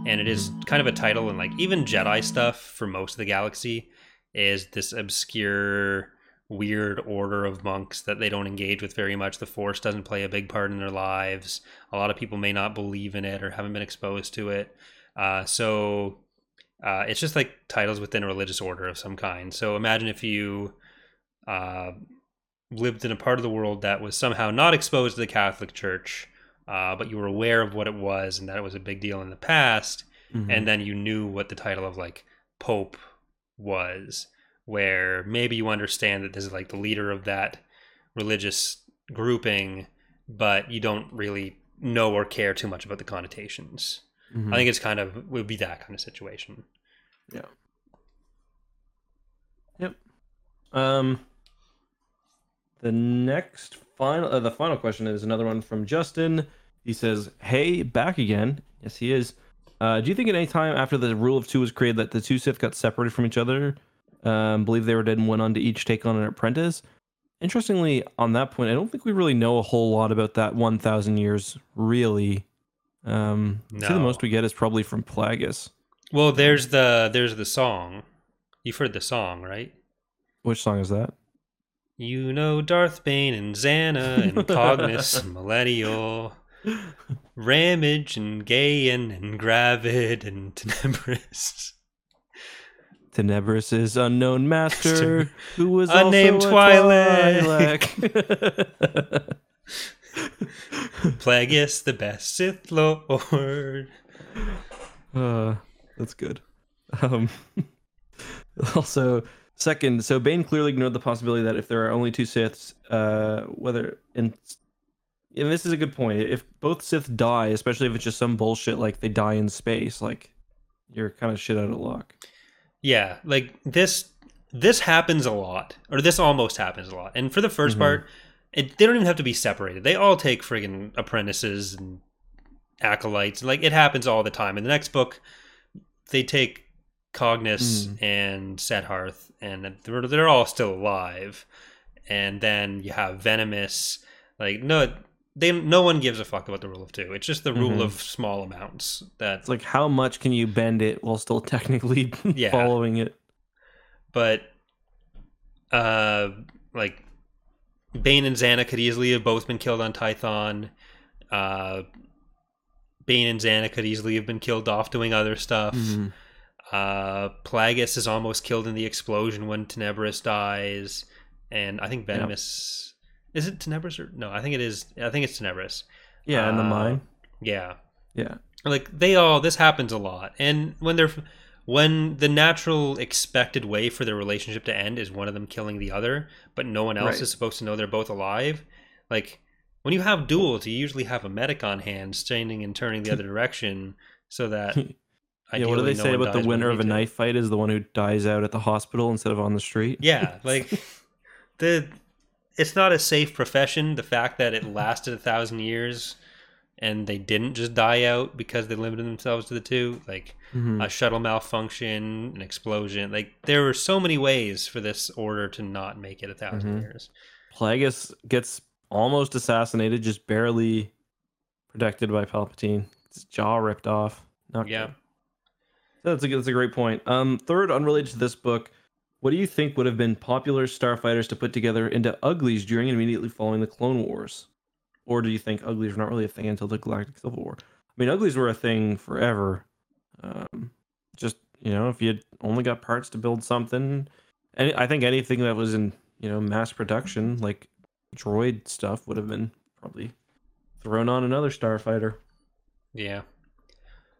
and it is kind of a title. And like even Jedi stuff for most of the galaxy is this obscure, weird order of monks that they don't engage with very much. The Force doesn't play a big part in their lives. A lot of people may not believe in it or haven't been exposed to it. So it's just like titles within a religious order of some kind. So imagine if you lived in a part of the world that was somehow not exposed to the Catholic Church, but you were aware of what it was and that it was a big deal in the past, and then you knew what the title of like Pope was, where maybe you understand that this is like the leader of that religious grouping, but you don't really know or care too much about the connotations. I think it's would be that kind of situation.
Yeah. Yep. The final question is another one from Justin. He says, "Hey, back again." Yes, he is. Do you think at any time after the rule of two was created that the two Sith got separated from each other? Believe they were dead and went on to each take on an apprentice? Interestingly, on that point, I don't think we really know a whole lot about that 1,000 years, really.
No.
I think the most we get is probably from Plagueis.
Well, there's the song. You've heard the song, right?
Which song is that?
You know Darth Bane and Zannah and Cognis Millennial, Ramage and Gayan and Gravid and Tenebris.
Tenebris' unknown master, who was
unnamed
also a
Twi'lek. Plagueis, the best Sith Lord.
That's good. Also, second, so Bane clearly ignored the possibility that if there are only two Siths, and this is a good point. If both Sith die, especially if it's just some bullshit like they die in space, like you're kind of shit out of luck.
Yeah, like this happens a lot, or this almost happens a lot. And for the first part, they don't even have to be separated. They all take friggin' apprentices and acolytes. Like it happens all the time. In the next book, they take Cognis and Sedharth, and they're all still alive. And then you have Venomous. Like no one gives a fuck about the rule of two. It's just the rule of small amounts. It's
like how much can you bend it while still technically following it?
But like Bane and Zannah could easily have both been killed on Tython. Bane and Zannah could easily have been killed off doing other stuff. Plagueis is almost killed in the explosion when Tenebris dies, and I think Venomous. Yep. Is it Tenebris or no? I think it is. I think it's Tenebris.
Yeah, in the mine.
Yeah. like this happens a lot, and when the natural expected way for their relationship to end is one of them killing the other, but no one else
Right.
is supposed to know they're both alive. Like when you have duels, you usually have a medic on hand standing and turning the other direction so that
Yeah, what do
ideally
they
no
say
one
about the
dies when they
winner of
need
a
to.
knife fight is the one who dies out at the hospital instead of on the street?
Yeah, like the it's not a safe profession. The fact that it lasted 1,000 years and they didn't just die out because they limited themselves to the two, like
Hmm.
a shuttle malfunction, an explosion. Like there were so many ways for this order to not make it 1,000 years.
Plagueis gets almost assassinated, just barely protected by Palpatine. His jaw ripped off. Not
Yeah.
good. That's a great point. Third, unrelated to this book, what do you think would have been popular starfighters to put together into uglies during and immediately following the Clone Wars? Or do you think uglies were not really a thing until the Galactic Civil War? I mean, uglies were a thing forever. Um, just if you had only got parts to build something, and I think anything that was in mass production, like droid stuff, would have been probably thrown on another starfighter.
Yeah.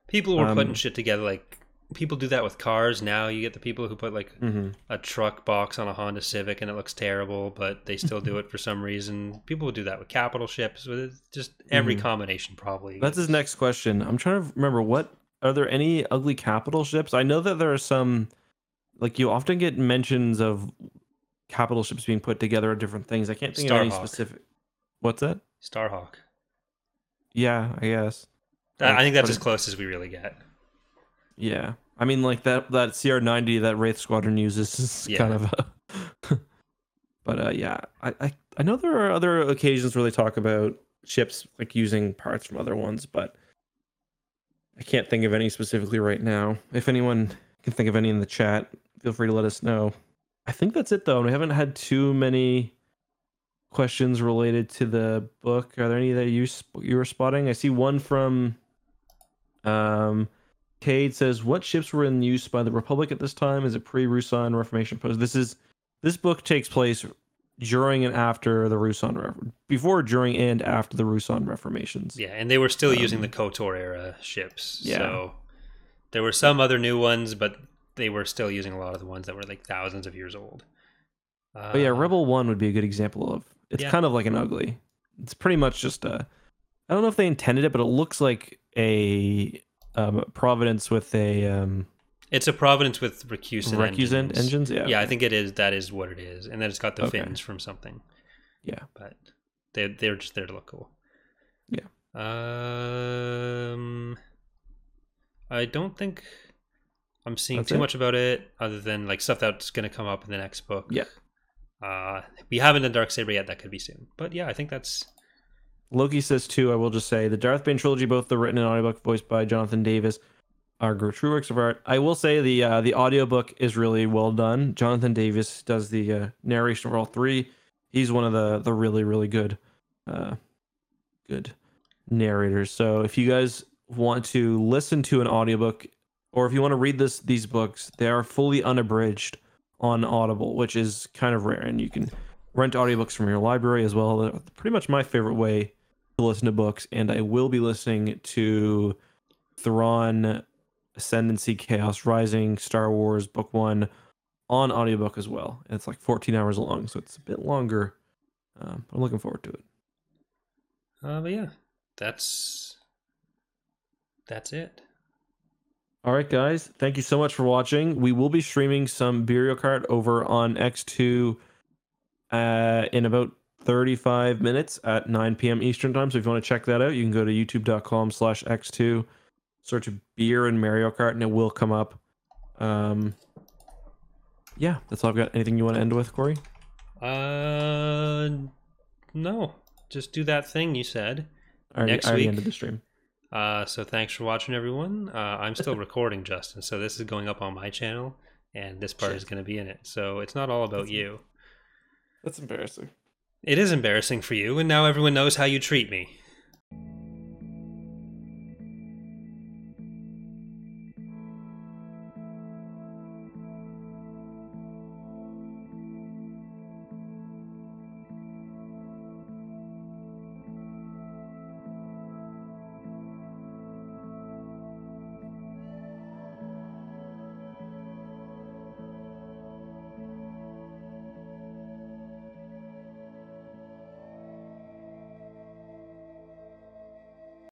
People were putting
Um,
shit together. Like people do that with cars now. You get the people who put like
mhm.
a truck box on a Honda Civic and it looks terrible, but they still do it for some reason. People would do that with capital ships. With just every
Mhm.
combination probably
That's his
gets.
next question. I'm trying to remember, what are there any ugly capital ships? I know that there are some, like you often get mentions of capital ships being put together at different things. I can't think of any
Starhawk.
specific. What's that?
Starhawk.
Yeah, I guess.
I think that's
But
as close as we really get.
yeah, I mean, like that CR-90 that Wraith Squadron uses is kind
Yeah.
of a. But yeah, I know there are other occasions where they talk about ships like using parts from other ones, but I can't think of any specifically right now. If anyone can think of any in the chat, feel free to let us know. I think that's it though. We haven't had too many questions related to the book. Are there any that you were spotting? I see one from Cade says, "What ships were in use by the Republic at this time? Is it pre-Rusan Reformation post?" This book takes place during and after the before, during, and after the Rusan Reformations.
Yeah, and they were still using the
Um,
KOTOR era ships.
yeah.
So there were some other new ones, but they were still using a lot of the ones that were like thousands of years old.
But yeah, Rebel One would be a good example of. It's
Yeah.
kind of like an ugly. It's pretty much just a. I don't know if they intended it, but it looks like a Providence with a
It's a Providence with recusant
recusant
engines.
engines. Yeah.
Yeah, I
Okay.
think it is. That is what it is, and then it's got the
Okay.
fins from something.
Yeah.
But they're just there to look cool.
Yeah.
I don't think I'm seeing
That's
too
it.
much about it, other than like stuff that's going to come up in the next book.
Yeah.
We haven't done Darksaber yet. That could be soon. But yeah, I think that's.
Loki says too. I will just say the Darth Bane trilogy, both the written and audiobook, voiced by Jonathan Davis, are true works of art. I will say the audiobook is really well done. Jonathan Davis does the narration for all three. He's one of the really really good good narrators. So if you guys want to listen to an audiobook, or if you want to read these books, they are fully unabridged on Audible, which is kind of rare, and you can rent audiobooks from your library as well. They're pretty much my favorite way to listen to books, and I will be listening to Thrawn Ascendancy Chaos Rising Star Wars Book 1 on audiobook as well. And it's like 14 hours long, so it's a bit longer. But I'm looking forward to it.
But yeah, that's it.
All right, guys. Thank you so much for watching. We will be streaming some Burial Cart over on X2 in about 35 minutes at 9 p.m. Eastern time. So if you want to check that out, you can go to youtube.com/X2, search beer and Mario Kart, and it will come up. Yeah, that's all I've got. Anything you want to end with, Corey?
No. Just do that thing you said.
I already
week.
ended the stream.
So thanks for watching, everyone. I'm still recording, Justin, so this is going up on my channel, and this part is going to be in it. So it's not all about you.
That's embarrassing.
It is embarrassing for you, and now everyone knows how you treat me.